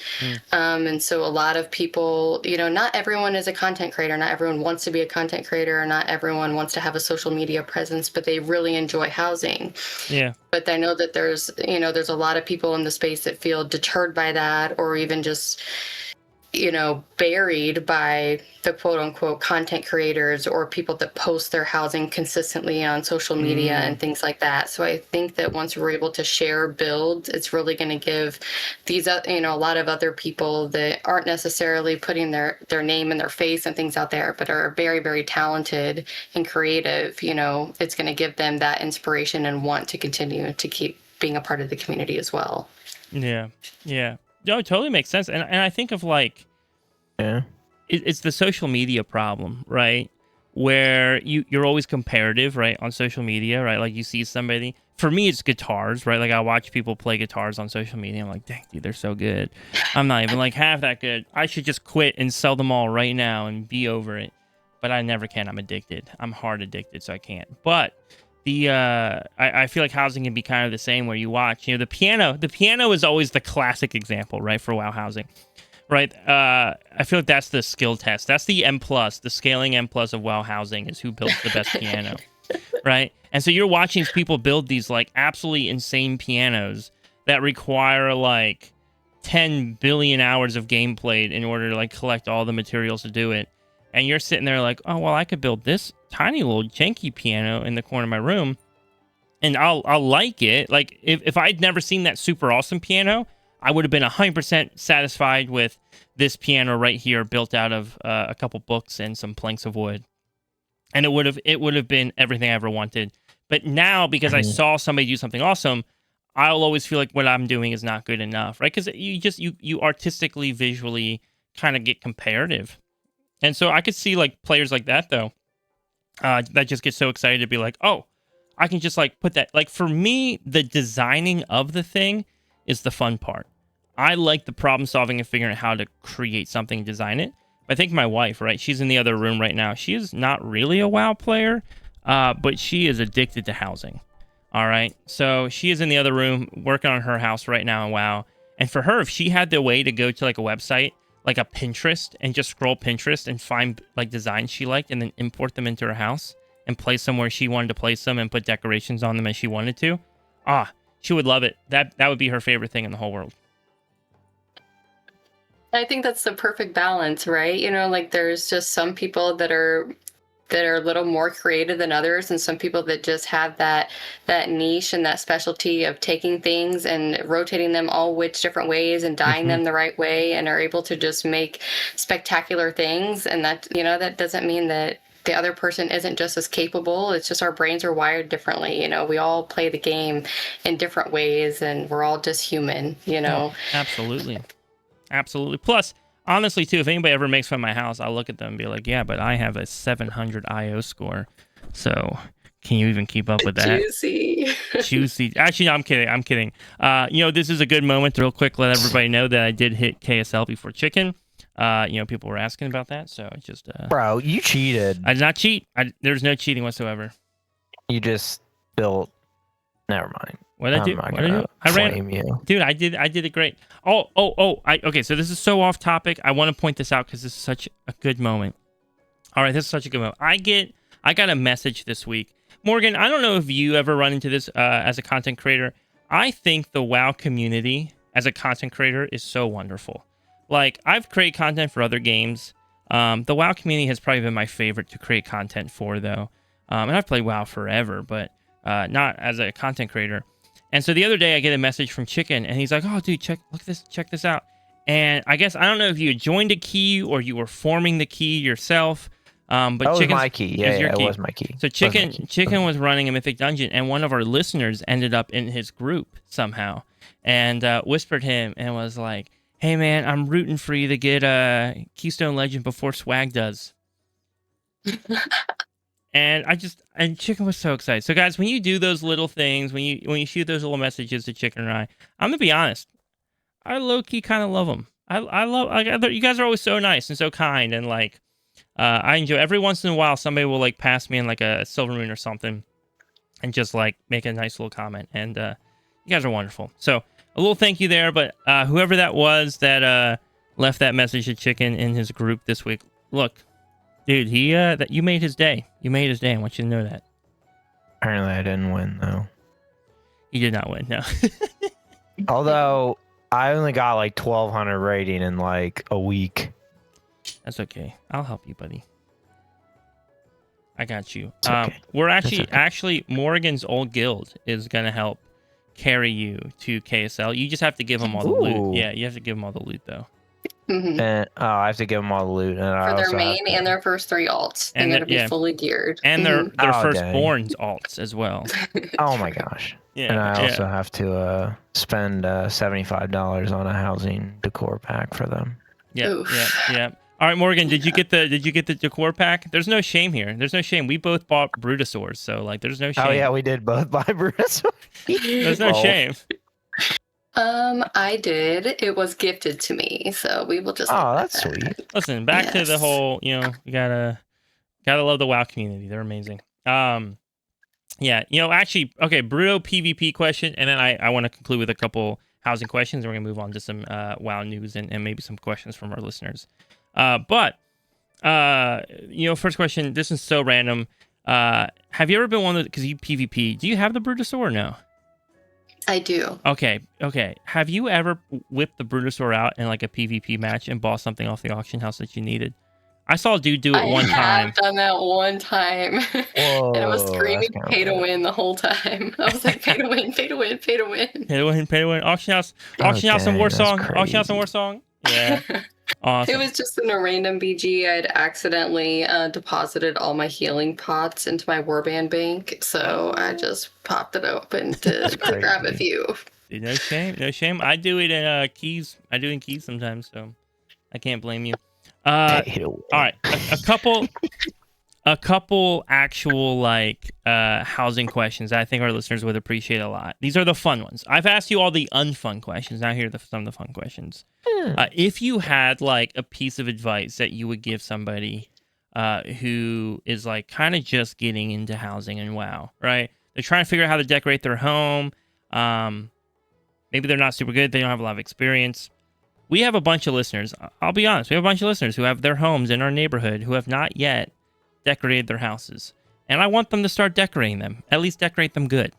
And so a lot of people, not everyone is a content creator. Not everyone wants to be a content creator, or not everyone wants to have a social media presence, but they really enjoy housing. Yeah. But I know that there's a lot of people in the space that feel deterred by that, or even just, buried by the quote unquote content creators or people that post their housing consistently on social media and things like that. So I think that once we're able to share builds, it's really going to give these, a lot of other people that aren't necessarily putting their name and their face and things out there, but are very, very talented and creative, it's going to give them that inspiration and want to continue to keep being a part of the community as well.
Yeah. Yeah. No, it totally makes sense. And I think of like, it's the social media problem, right? Where you're always comparative, right? On social media, right? Like you see somebody, for me, it's guitars, right? Like I watch people play guitars on social media. I'm like, dang, dude, they're so good. I'm not even like half that good. I should just quit and sell them all right now and be over it. But I never can. I'm addicted. I'm hard addicted, so I can't. But I feel like housing can be kind of the same, where you watch, the piano is always the classic example, right, for WoW housing, right? I feel like that's the skill test. That's the the scaling M+ of WoW housing, is who builds the best piano, right? And so you're watching people build these like absolutely insane pianos that require like 10 billion hours of gameplay in order to like collect all the materials to do it. And you're sitting there like, oh, well, I could build this tiny little janky piano in the corner of my room, and I'll like it. Like if I'd never seen that super awesome piano, I would have been 100% satisfied with this piano right here, built out of a couple books and some planks of wood, and it would have been everything I ever wanted. But now, because I saw somebody do something awesome, I'll always feel like what I'm doing is not good enough, right? Because you artistically, visually kind of get comparative. And so I could see like players like that though, that just get so excited to be like, oh, I can just like put that. Like for me, the designing of the thing is the fun part. I like the problem solving and figuring out how to create something and design it. I think my wife, right? She's in the other room right now. She is not really a WoW player, but she is addicted to housing. All right. So she is in the other room working on her house right now in WoW. And for her, if she had the way to go to like a website, like a Pinterest, and just scroll Pinterest and find like designs she liked and then import them into her house and place them where she wanted to place them and put decorations on them as she wanted to, she would love it. That would be her favorite thing in the whole world.
I think that's the perfect balance, right? Like there's just some people that are a little more creative than others, and some people that just have that niche and that specialty of taking things and rotating them all which different ways and dyeing them the right way, and are able to just make spectacular things. And that that doesn't mean that the other person isn't just as capable. It's just our brains are wired differently. You know, we all play the game in different ways, and we're all just human, you know?
Oh, absolutely. Absolutely. Plus, honestly, too, if anybody ever makes fun of my house, I'll look at them and be like, yeah, but I have a 700 IO score. So can you even keep up with that?
Juicy.
Juicy. Actually, no, I'm kidding. I'm kidding. This is a good moment to real quick let everybody know that I did hit KSL before chicken. People were asking about that, so I just...
Bro, you cheated.
I did not cheat. There's no cheating whatsoever.
You just built... Never mind.
What did I do?
What
did I do? I ran
you.
Dude, I did it great. Okay, so this is so off topic. I want to point this out because this is such a good moment. All right, this is such a good moment. I got a message this week. Morgan, I don't know if you ever run into this as a content creator. I think the WoW community as a content creator is so wonderful. Like, I've created content for other games. The WoW community has probably been my favorite to create content for, though. And I've played WoW forever, but not as a content creator. And so the other day I get a message from Chicken, and he's like, "Oh, dude, check this out." And I guess I don't know if you had joined a key or you were forming the key yourself. But
that was my key. Yeah, it was my key.
So Chicken was running a Mythic Dungeon, and one of our listeners ended up in his group somehow, and whispered him and was like, "Hey man, I'm rooting for you to get Keystone Legend before Swag does." And Chicken was so excited. So guys, when you do those little things, when you shoot those little messages to Chicken and I'm gonna be honest, I low key kind of love them. I love you guys are always so nice and so kind, and like I enjoy every once in a while somebody will like pass me in like a Silver Moon or something, and just like make a nice little comment, and you guys are wonderful. So a little thank you there, but whoever that was that left that message to Chicken in his group this week, look. Dude, you made his day. You made his day. I want you to know that.
Apparently, I didn't win though.
You did not win, no.
Although I only got like 1,200 rating in like a week.
That's okay. I'll help you, buddy. I got you.
Okay.
We're actually Morrigan's old guild is gonna help carry you to KSL. You just have to give them all the loot. Yeah, you have to give them all the loot though.
Mm-hmm.
And I have to give them all the loot, and
for their main and their first 3 alts. They're going to be fully geared.
And their firstborn's alts as well.
Oh my gosh.
Yeah.
And I also have to spend $75 on a housing decor pack for them.
Yeah. All right, Morgan, did you get the decor pack? There's no shame here. There's no shame. We both bought Brutosaurs, so like there's no shame.
Oh yeah, we did both buy Brutosaurs.
There's no shame.
I did. It was gifted to me, so we will just.
Oh, that's sweet.
Listen, back to the whole. You gotta love the WoW community. They're amazing. Actually, okay. Bruto PvP question, and then I want to conclude with a couple housing questions, and we're gonna move on to some WoW news and maybe some questions from our listeners. First question. This is so random. Have you ever been one of because you PvP? Do you have the Brutosaur or no?
I do.
Okay. Have you ever whipped the Brutosaur out in like a PvP match and bought something off the auction house that you needed? I saw a dude do it one time. I have
done that one time.
Whoa,
and I was screaming pay to win the whole time. I was like, pay to win, pay to win, pay to win.
Pay to win. Auction house and war song. Auction house and war song. Yeah. Awesome.
It was just in a random BG. I'd accidentally deposited all my healing pots into my Warband bank, so I just popped it open to grab a few.
Dude, no shame. I do it in keys. I do it in keys sometimes, so I can't blame you. All right, a couple actual like housing questions that I think our listeners would appreciate a lot. These are the fun ones. I've asked you all the unfun questions. Now here are some of the fun questions. If you had like a piece of advice that you would give somebody who is like kind of just getting into housing and WoW, right? They're trying to figure out how to decorate their home. Maybe they're not super good. They don't have a lot of experience. We have a bunch of listeners. I'll be honest. We have a bunch of listeners who have their homes in our neighborhood who have not yet decorated their houses. And I want them to start decorating them. At least decorate them good.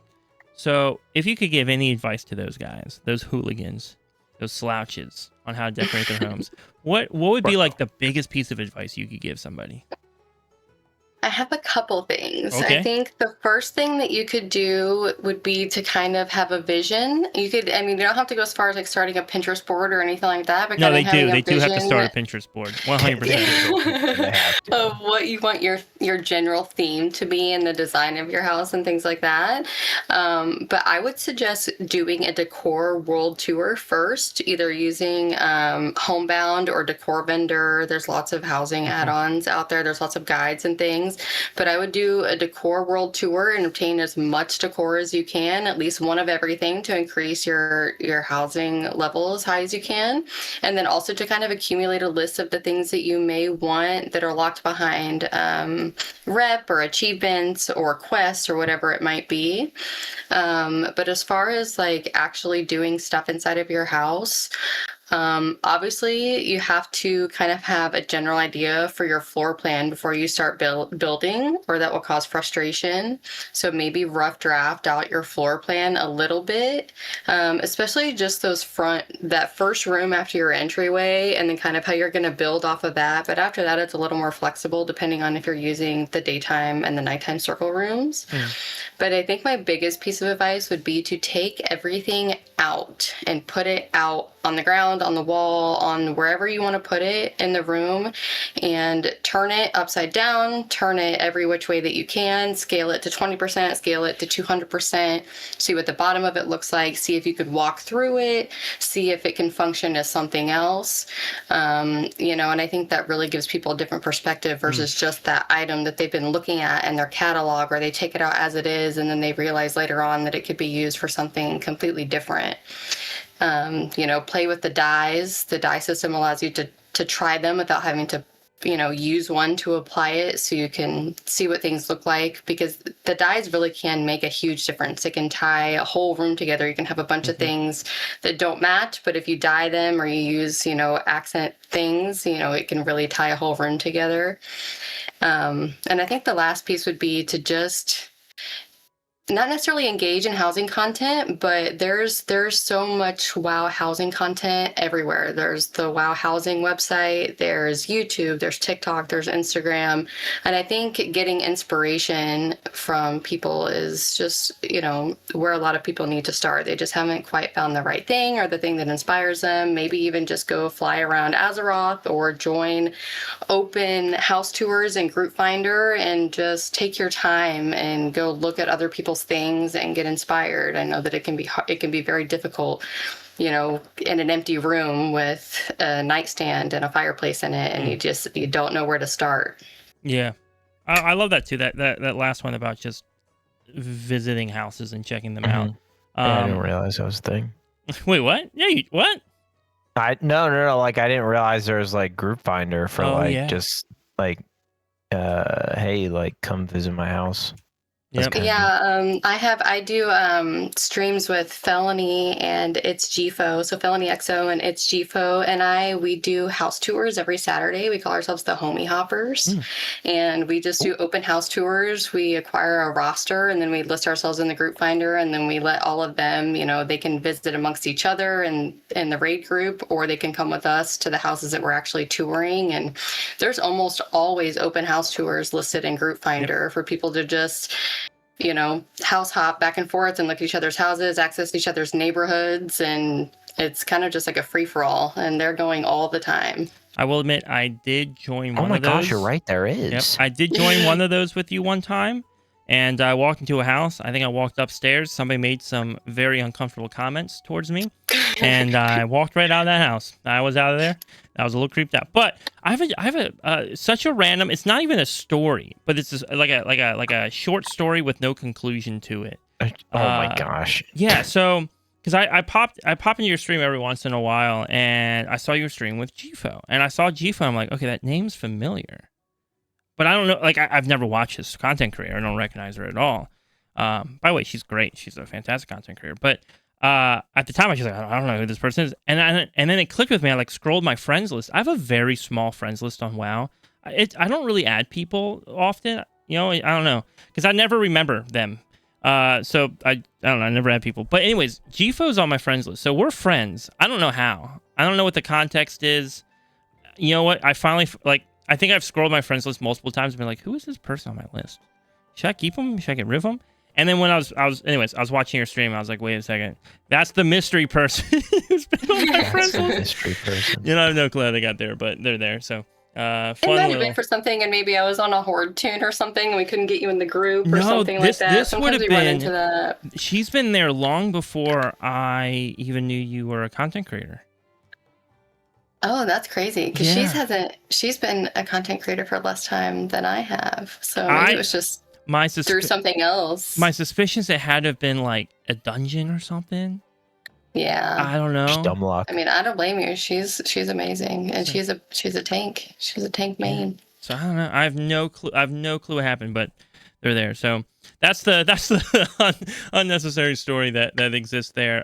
So if you could give any advice to those guys, those hooligans, those slouches on how to decorate their homes, what would be like the biggest piece of advice you could give somebody?
I have a couple things.
Okay.
I think the first thing that you could do would be to kind of have a vision. You could, I mean, you don't have to go as far as like starting a Pinterest board or anything like that, but
No,
kind of
they
having
do.
a
They do have to
vision
start a Pinterest board. 100%.
of what you want your general theme to be in the design of your house and things like that. But I would suggest doing a decor world tour first, either using Homebound or Decor Vendor. There's lots of housing add-ons out there. There's lots of guides and things. But I would do a decor world tour and obtain as much decor as you can, at least one of everything, to increase your housing level as high as you can. And then also to kind of accumulate a list of the things that you may want that are locked behind rep or achievements or quests or whatever it might be. But as far as like actually doing stuff inside of your house, obviously you have to kind of have a general idea for your floor plan before you start building, or that will cause frustration. So maybe rough draft out your floor plan a little bit, especially just that first room after your entryway, and then kind of how you're going to build off of that. But after that, it's a little more flexible depending on if you're using the daytime and the nighttime circle rooms. But I think my biggest piece of advice would be to take everything out and put it out on the ground, on the wall, on wherever you want to put it in the room, and turn it upside down, turn it every which way that you can, scale it to 20%, scale it to 200%, see what the bottom of it looks like, see if you could walk through it, see if it can function as something else. And I think that really gives people a different perspective versus just that item that they've been looking at in their catalog, or they take it out as it is and then they realize later on that it could be used for something completely different. Play with the dies. The die system allows you to try them without having to, use one to apply it, so you can see what things look like, because the dies really can make a huge difference. It can tie a whole room together. You can have a bunch of things that don't match, but if you dye them or you use, accent things, it can really tie a whole room together. And I think the last piece would be to just not necessarily engage in housing content, but there's so much WoW housing content everywhere. There's the WoW housing website, there's YouTube, there's TikTok, there's Instagram. And I think getting inspiration from people is just, where a lot of people need to start. They just haven't quite found the right thing or the thing that inspires them. Maybe even just go fly around Azeroth or join open house tours and Group Finder and just take your time and go look at other people's things and get inspired. I know that it can be very difficult, in an empty room with a nightstand and a fireplace in it, and you don't know where to start.
Yeah, I love that too. That last one about just visiting houses and checking them out.
I didn't realize that was a thing.
Wait, what? Yeah, what?
No. Like, I didn't realize there was like Group Finder for just like, hey, like, come visit my house.
Yep.
Yeah, I do streams with Felony and It's GFO. So Felony XO and It's GFO and we do house tours every Saturday. We call ourselves the Homie Hoppers. And we just do open house tours. We acquire a roster and then we list ourselves in the Group Finder, and then we let all of them, they can visit amongst each other and in the raid group, or they can come with us to the houses that we're actually touring. And there's almost always open house tours listed in Group Finder for people to just house hop back and forth and look at each other's houses, access each other's neighborhoods, and it's kind of just like a free-for-all, and they're going all the time.
I will admit, I did join one of those.
Oh my gosh, you're right, there is.
Yep, I did join one of those with you one time, and I walked into a house. I think I walked upstairs. Somebody made some very uncomfortable comments towards me, and I walked right out of that house. I was out of there. I was a little creeped out. But I have such a random. It's not even a story, but it's just like a short story with no conclusion to it.
Oh my gosh.
Yeah. So because I pop into your stream every once in a while, and I saw your stream with GFO, and I saw GFO. I'm like, okay, that name's familiar, but I don't know. Like, I've never watched his content creator. I don't recognize her at all. By the way, she's great. She's a fantastic content creator. But at the time, I was just like, I don't know who this person is. And then it clicked with me. I like scrolled my friends list. I have a very small friends list on WoW. I don't really add people often. I don't know, because I never remember them. So I don't know. I never add people. But anyways, GFO's on my friends list. So we're friends. I don't know how. I don't know what the context is. You know what? I finally I think I've scrolled my friends list multiple times and been like, who is this person on my list? Should I keep them? Should I get rid of them? And then when I was watching your stream, I was like, wait a second, that's the mystery person who's been on my friends list.
Mystery person.
You know, I have no clue how they got there, but they're there. So, fun.
It might have been for something, and maybe I was on a horde tune or something, and we couldn't get you in the group or something like that.
This would
Sometimes
have
we run
been.
into that.
She's been there long before I even knew you were a content creator.
Oh, that's crazy. Because
Yeah.
she's been a content creator for less time than I have. So maybe it was just through something else.
My suspicions it had to have been like a dungeon or something.
Yeah.
I don't know.
Dumb luck.
I mean, I don't blame you. She's amazing, and she's a tank. She's a tank main.
Yeah. So I don't know. I have no clue what happened, but they're there. So that's the unnecessary story that exists there.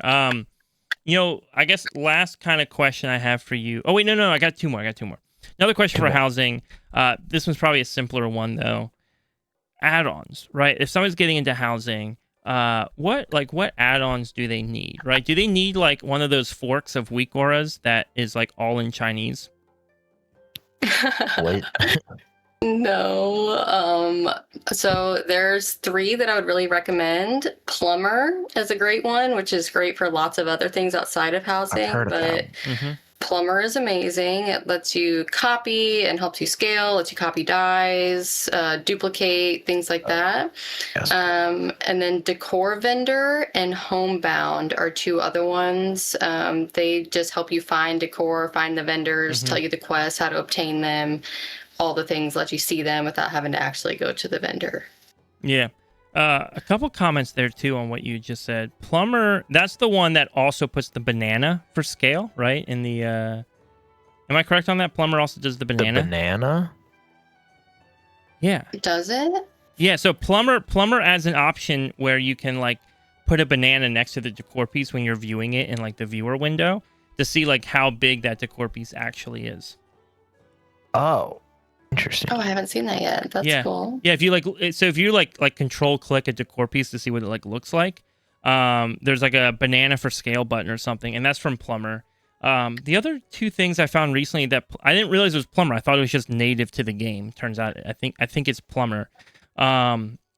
You know, I guess last kind of question I have for you. Oh wait, no, I got two more. Another question for housing. This one's probably a simpler one though. Add-ons, right? If someone's getting into housing, what add-ons do they need, right? Do they need like one of those forks of weak auras that is like all in Chinese?
Wait.
No. So there's 3 that I would really recommend. Plumber is a great one, which is great for lots of other things outside of housing.
I've heard of
but
that.
Plumber is amazing. It lets you copy and helps you scale, lets you copy dies, duplicate, things like that.
Yes.
And then Decor Vendor and Homebound are 2 other ones. They just help you find decor, find the vendors, tell you the quests, how to obtain them, all the things, let you see them without having to actually go to the vendor.
Yeah. A couple comments there too on what you just said. Plumber, that's the one that also puts the banana for scale, right? In the am I correct on that? Plumber also does the banana.
The banana?
Yeah.
Does it?
Yeah, so plumber adds an option where you can like put a banana next to the decor piece when you're viewing it in like the viewer window to see like how big that decor piece actually is.
Oh. Interesting.
Oh, I haven't seen that yet. That's cool.
Yeah, if you like control click a decor piece to see what it like looks like, there's like a banana for scale button or something, and that's from Plumber. The other 2 things I found recently that I didn't realize it was Plumber. I thought it was just native to the game. Turns out I think it's Plumber.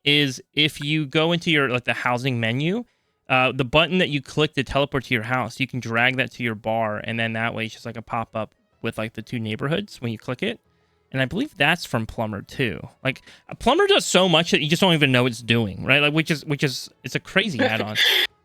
Is if you go into your like the housing menu, the button that you click to teleport to your house, you can drag that to your bar, and then that way it's just like a pop up with like the 2 neighborhoods when you click it. And I believe that's from Plumber too. Like Plumber does so much that you just don't even know it's doing, right? Like which is it's a crazy add-on.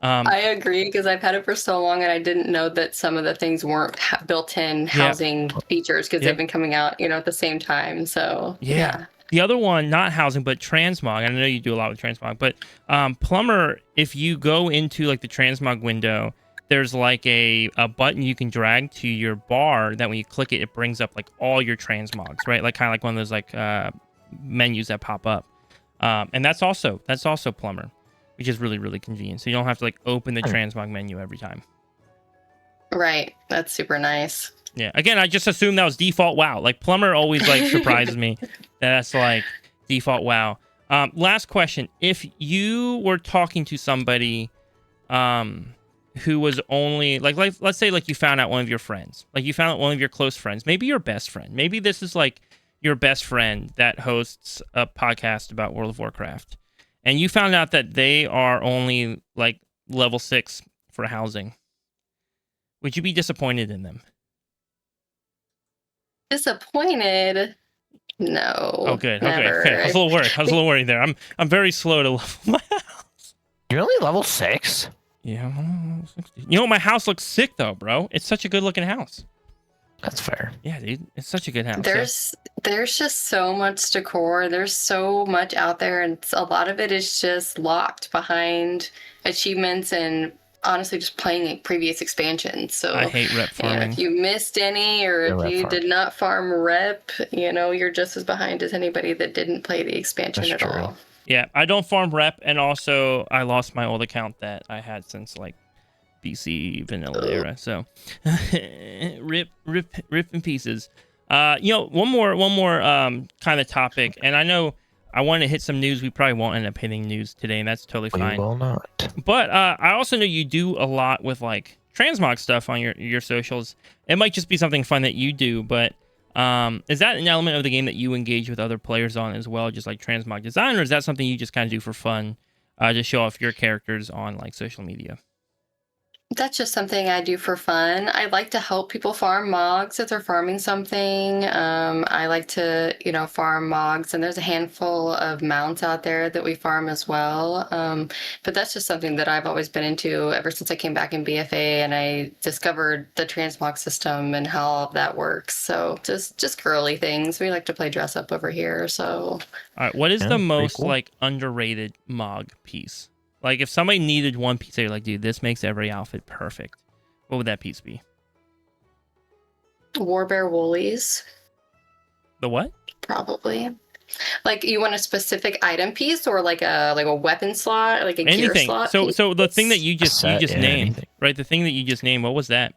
I agree because I've had it for so long and I didn't know that some of the things weren't built-in housing features because they've been coming out, at the same time. So yeah.
The other one, not housing, but transmog. I know you do a lot with transmog, but Plumber, if you go into like the transmog window, there's like a button you can drag to your bar that when you click it, it brings up like all your transmogs, right? Like kind of like one of those like menus that pop up. And that's also Plumber, which is really, really convenient. So you don't have to like open the transmog menu every time.
Right. That's super nice.
Yeah. Again, I just assumed that was default WoW. Like Plumber always like surprises me. That's like default WoW. Last question. If you were talking to somebody who was only like let's say like you found out one of your friends, like you found out one of your close friends, maybe your best friend, maybe this is like your best friend that hosts a podcast about World of Warcraft, and you found out that they are only like level 6 for housing, would you be disappointed in them?
Disappointed? No.
Oh, good.
Never.
Okay. I was a little worried there. I'm very slow to level my house.
You're only level 6?
Yeah, my house looks sick though, bro. It's such a good looking house.
That's fair.
Yeah, dude, it's such a good house.
There's just so much decor. There's so much out there, and a lot of it is just locked behind achievements and honestly just playing previous expansions. So
I hate rep farming.
If you missed any or if you did not farm rep, you're just as behind as anybody that didn't play the expansion at all.
Yeah, I don't farm rep, and also I lost my old account that I had since like BC vanilla era. So rip in pieces. One more kind of topic, and I know I want to hit some news. We probably won't end up hitting news today, and that's totally fine.
We will not.
But I also know you do a lot with like transmog stuff on your socials. It might just be something fun that you do, but Is that an element of the game that you engage with other players on as well, just like transmog design, or is that something you just kind of do for fun, to show off your characters on like social media?
That's just something I do for fun. I like to help people farm mogs if they're farming something. I like to, farm mogs, and there's a handful of mounts out there that we farm as well. But that's just something that I've always been into ever since I came back in BFA and I discovered the transmog system and how all of that works. So just girly things. We like to play dress up over here. So,
all right, what is the most like underrated mog piece? Like, if somebody needed one piece, they're like, dude, this makes every outfit perfect. What would that piece be?
Warbear woolies.
The what?
Probably. Like, you want a specific item piece, or like a weapon slot, like a gear slot?
So the thing that you just named, anything. Right? The thing that you just named, what was that?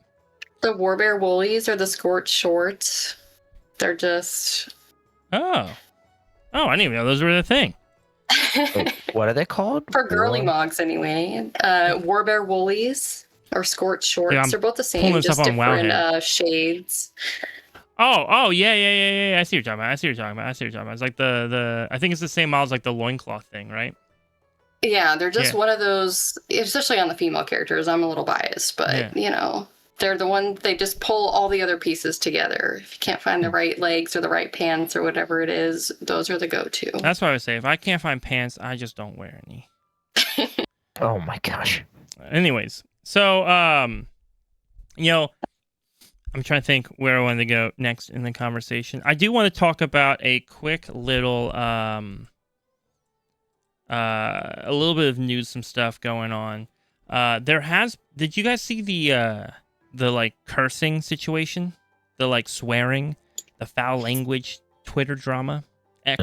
The Warbear woolies or the scorched shorts. They're just...
Oh, I didn't even know those were the thing.
What are they called?
For girly mogs, anyway. Warbear woolies or scorched shorts. Yeah, they're both the same, just different shades.
Oh, yeah. I see what you're talking about. It's like the I think it's the same model as like the loincloth thing, right?
Yeah, they're just one of those, especially on the female characters. I'm a little biased, but they're the one, they just pull all the other pieces together. If you can't find the right legs or the right pants or whatever it is, those are the go-to.
That's what I would say. If I can't find pants, I just don't wear any.
Oh my gosh.
Anyways, so I'm trying to think where I wanted to go next in the conversation. I do want to talk about a quick little a little bit of news, some stuff going on. Did you guys see the like cursing situation, the like swearing, the foul language Twitter drama?
I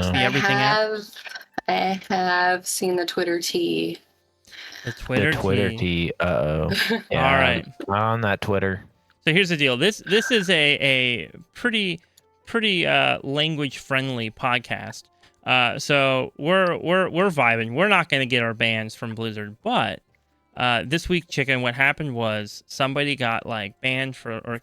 have seen the Twitter tea.
The Twitter
tea. Uh-oh. Yeah,
all right.
On that Twitter.
So here's the deal. This is a pretty language friendly podcast. So we're vibing. We're not going to get our bans from Blizzard, but this week, Chicken, what happened was somebody got like banned for or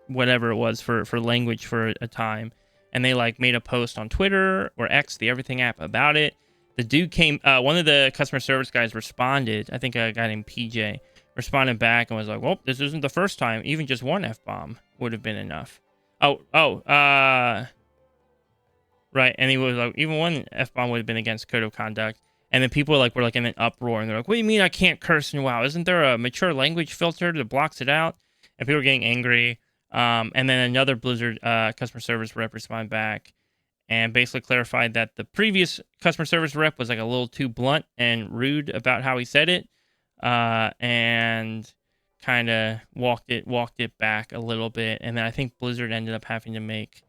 whatever it was for language for a time, and they like made a post on Twitter or X, the everything app, about it. The dude came, one of the customer service guys responded. I think a guy named PJ responded back and was like, "Well, this isn't the first time. Even just one F-bomb would have been enough." Right. And he was like, even one F-bomb would have been against code of conduct. And then people were like in an uproar, and they're like, "What do you mean I can't curse in WoW? Isn't there a mature language filter that blocks it out?" And people were getting angry. And then another Blizzard customer service rep responded back and basically clarified that the previous customer service rep was like a little too blunt and rude about how he said it, and kind of walked it back a little bit. And then I think Blizzard ended up having to make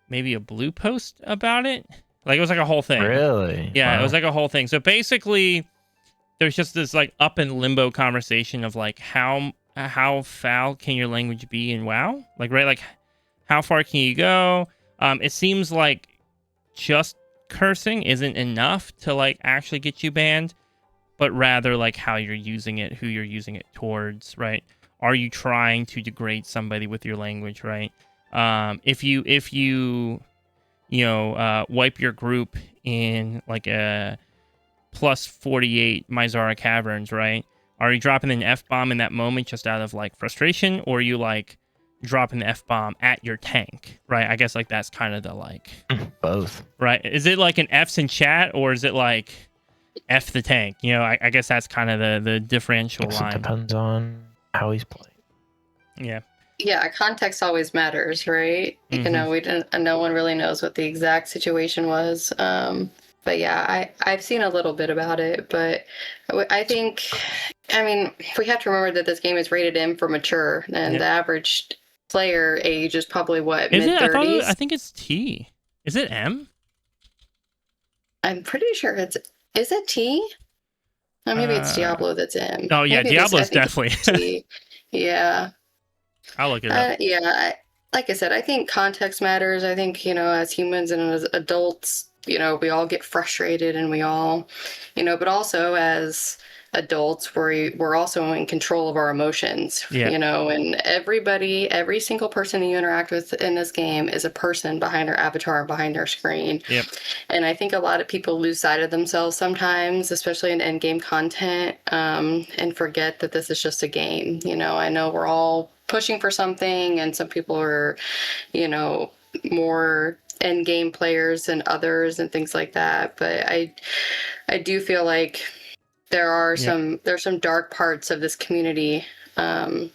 maybe a blue post about it. Like, it was like a whole thing.
Really?
Yeah, wow. It was like a whole thing. So basically, there's just this like up in limbo conversation of like how foul can your language be in WoW? Like, right? Like, how far can you go? It seems like just cursing isn't enough to like actually get you banned, but rather like how you're using it, who you're using it towards, right? Are you trying to degrade somebody with your language, right? If you wipe your group in like a plus 48 Mizara Caverns, right? Are you dropping an F-bomb in that moment just out of like frustration, or are you like dropping the F-bomb at your tank, right? I guess like that's kind of the like...
Both.
Right? Is it like an F's in chat, or is it like F the tank? I guess that's kind of the differential line.
It depends on how he's playing.
Yeah.
Yeah, context always matters, right? Mm-hmm. No one really knows what the exact situation was. But yeah, I've seen a little bit about it, but I think, we have to remember that this game is rated M for mature, and the average player age is probably mid-30s?
I think it's T. Is it M?
I'm pretty sure is it T? Or maybe it's Diablo that's M.
Oh yeah, Diablo's definitely
T. Yeah.
I'll look it up.
Yeah, like I said, I think context matters. I think, as humans and as adults, we all get frustrated, and we all, but also as adults, we're also in control of our emotions, and every single person you interact with in this game is a person behind their avatar and behind their screen.
Yep.
And I think a lot of people lose sight of themselves sometimes, especially in end-game content, and forget that this is just a game. I know we're all pushing for something, and some people are, more end game players than others and things like that. But I do feel like there's some dark parts of this community, and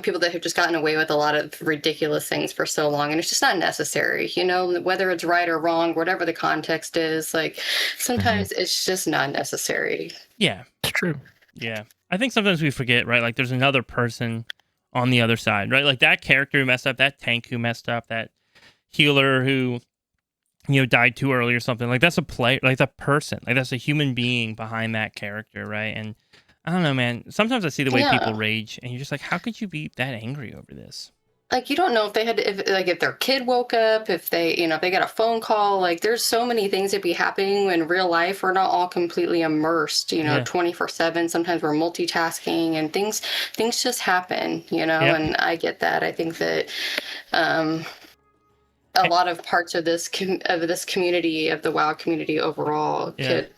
people that have just gotten away with a lot of ridiculous things for so long, and it's just not necessary, whether it's right or wrong, whatever the context is, like sometimes it's just not necessary.
Yeah,
it's true.
Yeah. I think sometimes we forget, right? Like there's another person on the other side, right? Like that character who messed up, that tank who messed up, that healer who died too early or something. Like that's a player, like a person, like that's a human being behind that character, right? And I don't know, man, sometimes I see the way people rage, and you're just like, how could you be that angry over this?
Like, you don't know if they had, if their kid woke up, if they, if they got a phone call. Like, there's so many things that be happening in real life. We're not all completely immersed, 24/7. Sometimes we're multitasking, and things just happen, and I get that. I think that a lot of parts of this community, of the WoW community overall, could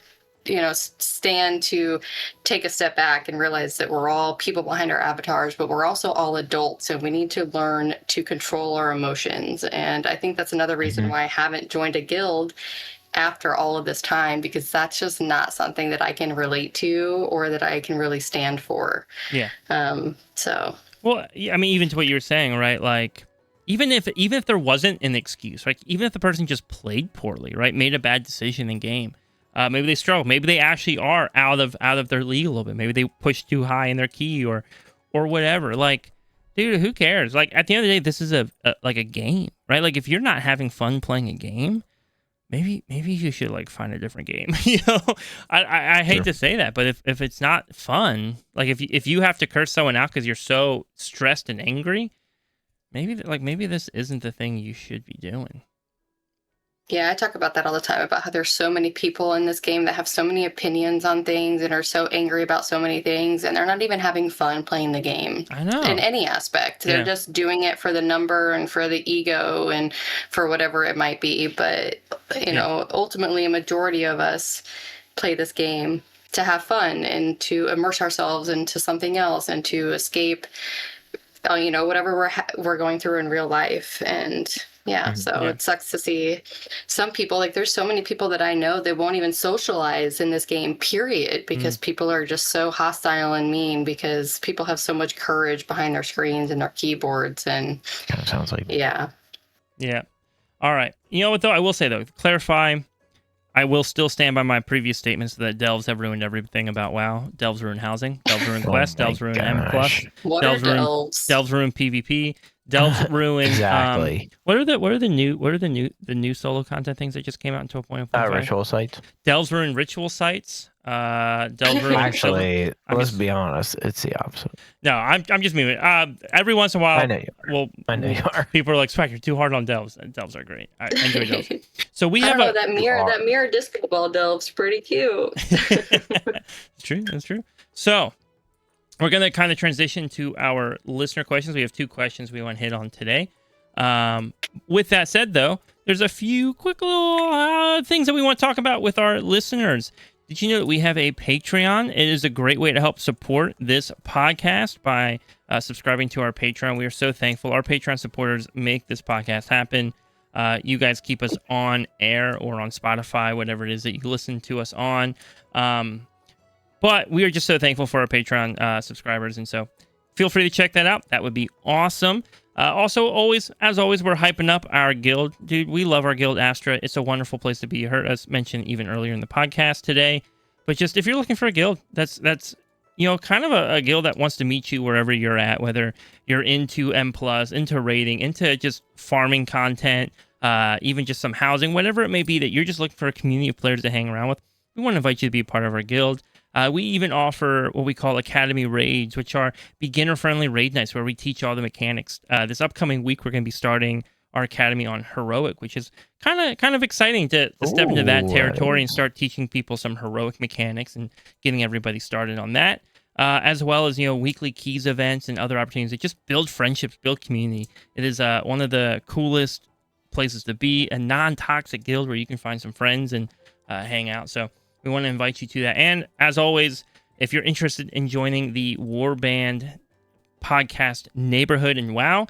stand to take a step back and realize that we're all people behind our avatars, but we're also all adults, and we need to learn to control our emotions. And I think that's another reason why I haven't joined a guild after all of this time, because that's just not something that I can relate to or that I can really stand for.
Yeah.
So.
Well, I mean, even to what you were saying, right? Like, even if there wasn't an excuse, right? Even if the person just played poorly, right? Made a bad decision in game. Maybe they struggle. Maybe they actually are out of their league a little bit. Maybe they pushed too high in their key or whatever. Like, dude, who cares? Like, at the end of the day, this is a game, right? Like, if you're not having fun playing a game, maybe you should like find a different game. I hate to say that, but if it's not fun, like if you have to curse someone out because you're so stressed and angry, maybe this isn't the thing you should be doing.
Yeah, I talk about that all the time, about how there's so many people in this game that have so many opinions on things and are so angry about so many things, and they're not even having fun playing the game.
I know.
In any aspect. They're just doing it for the number and for the ego and for whatever it might be. But, ultimately a majority of us play this game to have fun and to immerse ourselves into something else and to escape, whatever we're going through in real life. And it sucks to see some people, like there's so many people that I know that won't even socialize in this game, period, because people are just so hostile and mean, because people have so much courage behind their screens and their keyboards. And
kind of sounds like
yeah. All right. You know what though? I will say though, clarify, I will still stand by my previous statements that delves have ruined everything about WoW. Delves ruin housing. Delves ruin quest. Delves ruin M+. Delves ruin PvP. Delves ruin
exactly.
What are the new solo content things that just came out in 12.5?
Ritual sites.
Delves ruin ritual sites. Delves ruin
actually. Let's be honest, it's the opposite.
No, I'm just memeing. Every once in a while,
I know you are.
Well,
I know you are.
People are like, Swag, you're too hard on delves. Delves are great. I enjoy delves. So we have
that mirror disco ball delves pretty cute.
That's true. So we're going to kind of transition to our listener questions. We have 2 questions we want to hit on today. With that said, though, there's a few quick little things that we want to talk about with our listeners. Did you know that we have a Patreon? It is a great way to help support this podcast by subscribing to our Patreon. We are so thankful. Our Patreon supporters make this podcast happen. You guys keep us on air or on Spotify, whatever it is that you listen to us on. But we are just so thankful for our Patreon subscribers, and so feel free to check that out. That would be awesome. Also, as always, we're hyping up our guild. Dude, we love our guild, Astra. It's a wonderful place to be. You heard us mention even earlier in the podcast today. But just if you're looking for a guild, that's kind of a guild that wants to meet you wherever you're at, whether you're into M+, into raiding, into just farming content, even just some housing, whatever it may be, that you're just looking for a community of players to hang around with. We want to invite you to be a part of our guild. We even offer what we call Academy Raids, which are beginner-friendly raid nights where we teach all the mechanics. This upcoming week, we're going to be starting our academy on heroic, which is kind of exciting to step into that territory and start teaching people some heroic mechanics and getting everybody started on that. As well as, weekly keys events and other opportunities to just build friendships, build community. It is one of the coolest places to be, a non-toxic guild where you can find some friends and hang out. So we want to invite you to that. And as always, if you're interested in joining the Warband podcast neighborhood in WoW,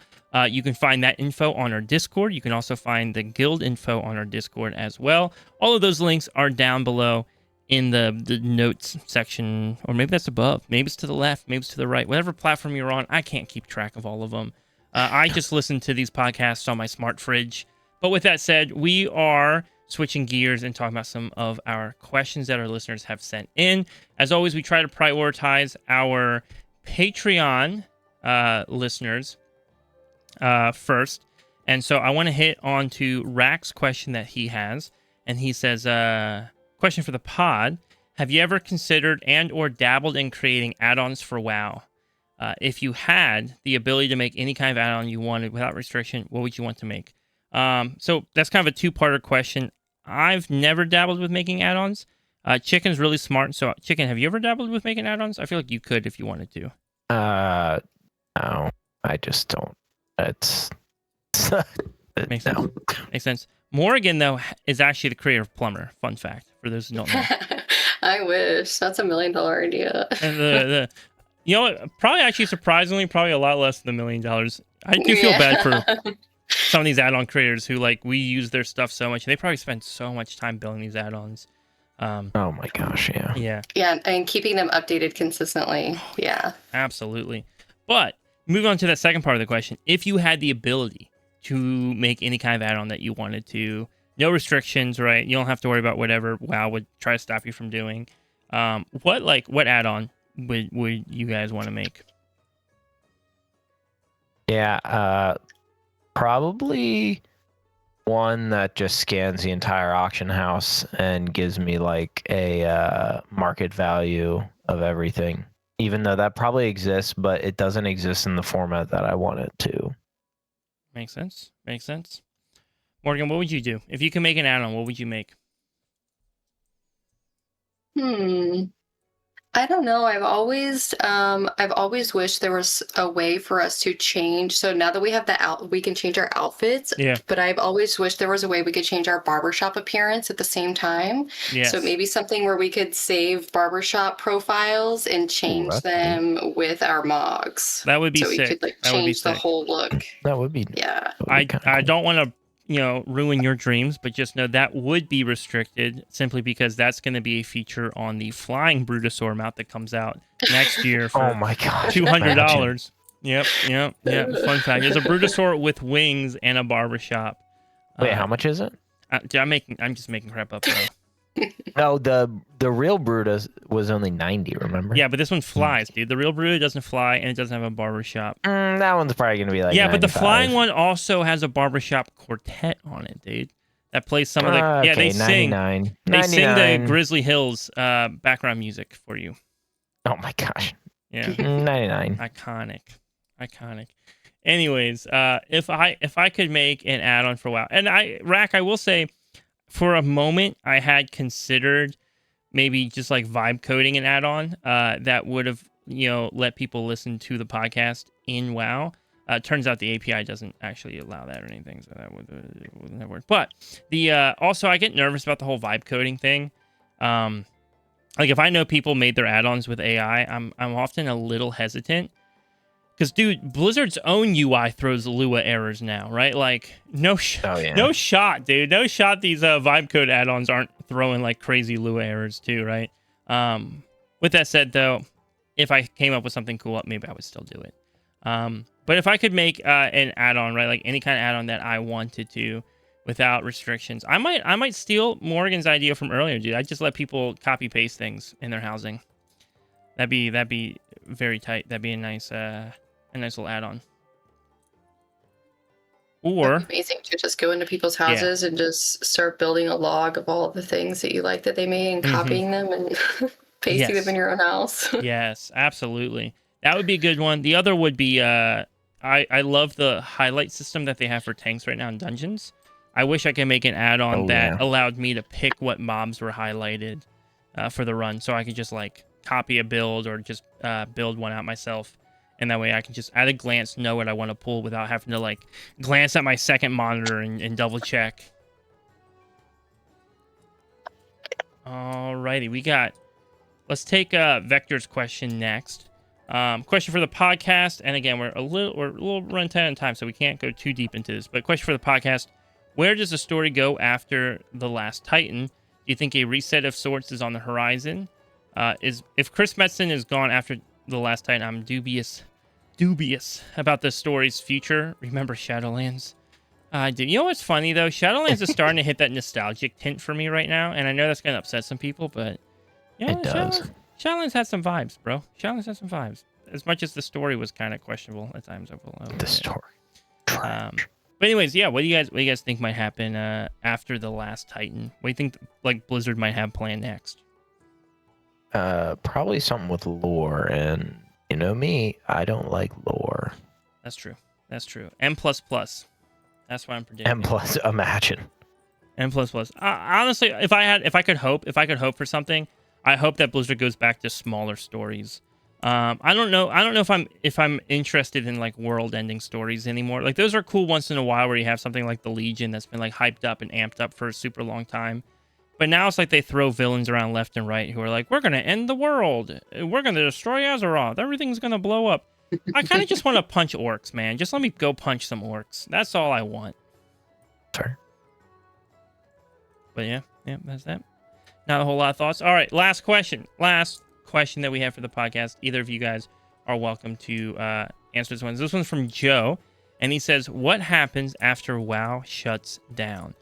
you can find that info on our Discord. You can also find the guild info on our Discord as well. All of those links are down below in the notes section, or maybe that's above, maybe it's to the left, maybe it's to the right, whatever platform you're on. I can't keep track of all of them. I just listen to these podcasts on my smart fridge. But with that said, we are switching gears and talking about some of our questions that our listeners have sent in. As always, we try to prioritize our Patreon listeners first. And so I want to hit on to Rack's question that he has. And he says, question for the pod: have you ever considered and or dabbled in creating add-ons for WoW? If you had the ability to make any kind of add-on you wanted without restriction, what would you want to make? So that's kind of a two-parter question. I've never dabbled with making add-ons. Chicken's really smart. So Chicken, have you ever dabbled with making add-ons? I feel like you could if you wanted to.
No, I just don't. It's
Makes sense. Makes sense. Morrigan, though, is actually the creator of Plumber. Fun fact for those who don't know.
I wish. That's $1 million idea.
And probably actually surprisingly, probably a lot less than $1 million. I do feel bad for some of these add-on creators who, we use their stuff so much. They probably spend so much time building these add-ons.
Oh my gosh, yeah.
Yeah.
Yeah, and keeping them updated consistently. Yeah.
Absolutely. But moving on to that second part of the question, if you had the ability to make any kind of add-on that you wanted to, no restrictions, right? You don't have to worry about whatever WoW would try to stop you from doing. What add-on would you guys want to make?
Yeah, probably one that just scans the entire auction house and gives me a market value of everything. Even though that probably exists, but it doesn't exist in the format that I want it to.
Makes sense. Makes sense. Morgan, what would you do? If you could make an add-on, what would you make?
I don't know. I've always wished there was a way for us to change. So now that we have we can change our outfits.
Yeah.
But I've always wished there was a way we could change our barbershop appearance at the same time.
Yes.
So maybe something where we could save barbershop profiles and change them with our mogs.
That would be
sick. So we could change the whole look.
That would be.
Yeah.
I don't want to ruin your dreams, but just know that would be restricted simply because that's going to be a feature on the flying Brutosaur mount that comes out next year for
oh my gosh,
$200. Yep. Fun fact: there's a Brutosaur with wings and a barbershop.
Wait, how much is it?
I'm just making crap up though.
No, the real Brutus was only 90. Remember?
Yeah, but this one flies, dude. The real Brutus doesn't fly, and it doesn't have a barbershop.
That one's probably gonna be 95.
But the flying one also has a barbershop quartet on it, dude. That plays some of the
okay,
they
99.
sing. They sing the Grizzly Hills background music for you.
Oh my gosh.
Yeah.
99.
Iconic. Anyways, if I could make an add-on for WoW, and I will say, for a moment, I had considered maybe just vibe coding an add-on that would have, let people listen to the podcast in WoW. Turns out the API doesn't actually allow that or anything, so that wouldn't have worked. But also I get nervous about the whole vibe coding thing. If I know people made their add-ons with AI, I'm often a little hesitant. Because, dude, Blizzard's own UI throws Lua errors now, right? No shot, dude. No shot these vibe code add-ons aren't throwing crazy Lua errors too, right? With that said, though, if I came up with something cool, maybe I would still do it. But if I could make an add-on, right, any kind of add-on that I wanted to without restrictions, I might steal Morgan's idea from earlier, dude. I'd just let people copy-paste things in their housing. That'd be very tight. That'd be a nice little add-on. Or
that'd be amazing to just go into people's houses and just start building a log of all of the things that you like that they made and copying them and pasting them in your own house.
Yes, absolutely. That would be a good one. The other would be I love the highlight system that they have for tanks right now in dungeons. I wish I could make an add-on that allowed me to pick what mobs were highlighted for the run, so I could just like copy a build or just build one out myself, and that way I can just at a glance know what I want to pull without having to like glance at my second monitor and double check. Alrighty, let's take Vector's question next. Question for the podcast, and again, we're a little run tight on time, so we can't go too deep into this. But question for the podcast: where does the story go after the Last Titan? Do you think a reset of sorts is on the horizon? If Chris Metzen is gone after the Last Titan, I'm dubious about the story's future. Remember Shadowlands? You know what's funny though? Shadowlands is starting to hit that nostalgic tint for me right now, and I know that's gonna upset some people, but yeah, it does. Shadowlands had some vibes, bro. Shadowlands had some vibes. As much as the story was kind of questionable at times. The story. But anyways, yeah. What do you guys think might happen after the Last Titan? What do you think like Blizzard might have planned next?
Probably something with lore, and you know me, I don't like lore.
That's true. M++. That's what I'm predicting.
M+, imagine.
M++. Honestly, if I could hope for something, I hope that Blizzard goes back to smaller stories. I don't know if I'm interested in like world-ending stories anymore. Like those are cool once in a while where you have something like the Legion that's been like hyped up and amped up for a super long time. But now it's like they throw villains around left and right who are like, we're gonna end the world, we're gonna destroy Azeroth, everything's gonna blow up. I kind of just want to punch orcs, man. Just let me go punch some orcs. That's all I want.
Sorry.
But yeah, that's that. Not a whole lot of thoughts. All right, last question that we have for the podcast. Either of you guys are welcome to answer this one. This one's from Joe, and he says, what happens after WoW shuts down?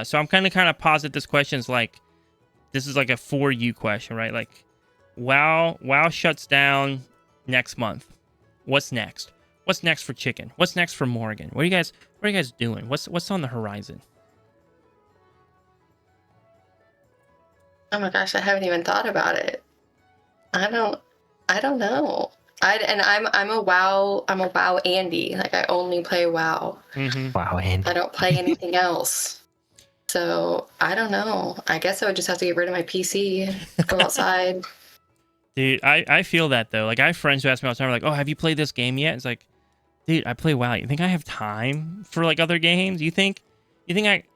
So I'm kind of posit this question is like, this is like a for you question, right? Like, WoW shuts down next month. What's next? What's next for Chicken? What's next for Morrigan? What are you guys doing? What's on the horizon?
Oh my gosh, I haven't even thought about it. I don't know. I'm a WoW Andy. Like I only play WoW.
Mm-hmm.
WoW Andy.
I don't play anything else. So I don't know. I guess I would just have to get rid of my PC, go outside.
Dude, I feel that though. Like I have friends who ask me all the time, like, "Oh, have you played this game yet?" It's like, dude, I play WoW. You think I have time for like other games? You think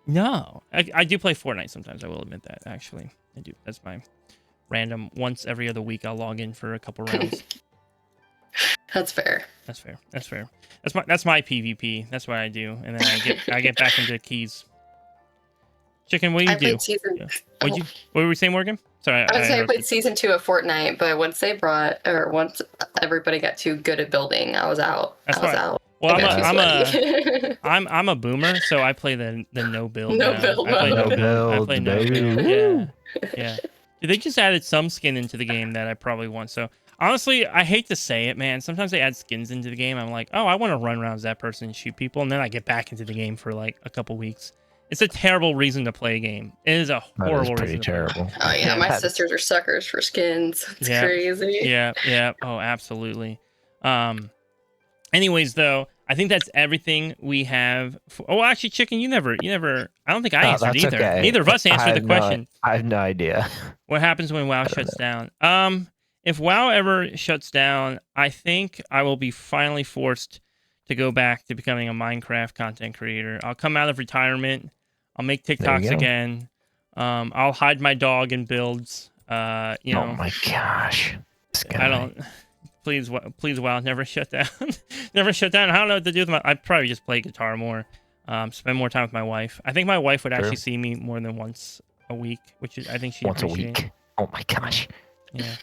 No, I do play Fortnite sometimes. I will admit that. Actually, I do. That's my random once every other week. I'll log in for a couple rounds.
That's fair.
That's my PvP. That's what I do, and then I get back into keys. Chicken, what do you do? What were we saying, Morgan? Sorry,
I played season 2 of Fortnite, but once everybody got too good at building, I was out. Out.
Well, I'm a boomer, so I play the no build.
I play
no build. Yeah. Dude, they just added some skin into the game that I probably want. So honestly, I hate to say it, man. Sometimes they add skins into the game. I'm like, oh, I want to run around as that person and shoot people, and then I get back into the game for like a couple weeks. It's a terrible reason to play a game. It is a horrible reason.
Pretty terrible.
Oh yeah, my sisters are suckers for skins. It's crazy.
Yeah. Oh, absolutely. Anyways, though, I think that's everything we have. Actually, Chicken, you never. I don't think I answered either. Okay. Neither of us answered the question.
I have no idea.
What happens when WoW shuts down? If WoW ever shuts down, I think I will be finally forced to go back to becoming a Minecraft content creator. I'll come out of retirement. I'll make TikToks again. I'll hide my dog in builds. Oh
my gosh.
I don't. Please, WoW, never shut down. Never shut down. I don't know what to do with I'd probably just play guitar more. Spend more time with my wife. I think my wife would actually see me more than once a week, which is, I think she
once a week. Oh my gosh.
Yeah.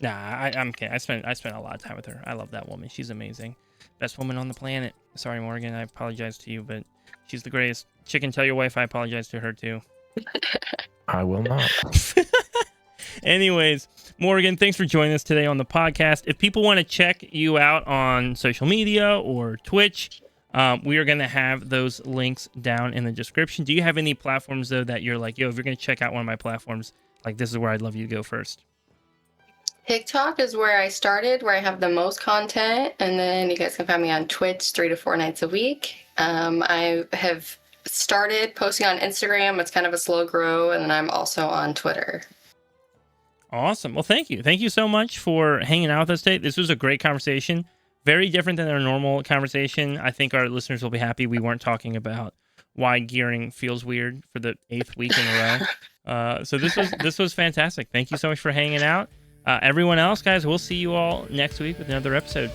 Nah, I'm kidding. I spent a lot of time with her. I love that woman. She's amazing. Best woman on the planet. Sorry, Morgan. I apologize to you, but she's the greatest. Chicken, tell your wife I apologize to her too.
I will not.
Anyways, Morgan, thanks for joining us today on the podcast. If people want to check you out on social media or Twitch, we are going to have those links down in the description. Do you have any platforms, though, that you're like, yo, if you're going to check out one of my platforms, like this is where I'd love you to go first?
TikTok is where I started, where I have the most content, and then you guys can find me on Twitch 3 to 4 nights a week. I have started posting on Instagram. It's kind of a slow grow, and then I'm also on Twitter.
Awesome. Well, thank you. Thank you so much for hanging out with us today. This was a great conversation. Very different than our normal conversation. I think our listeners will be happy we weren't talking about why gearing feels weird for the 8th week in a row. So this was fantastic. Thank you so much for hanging out. Everyone else, guys, we'll see you all next week with another episode.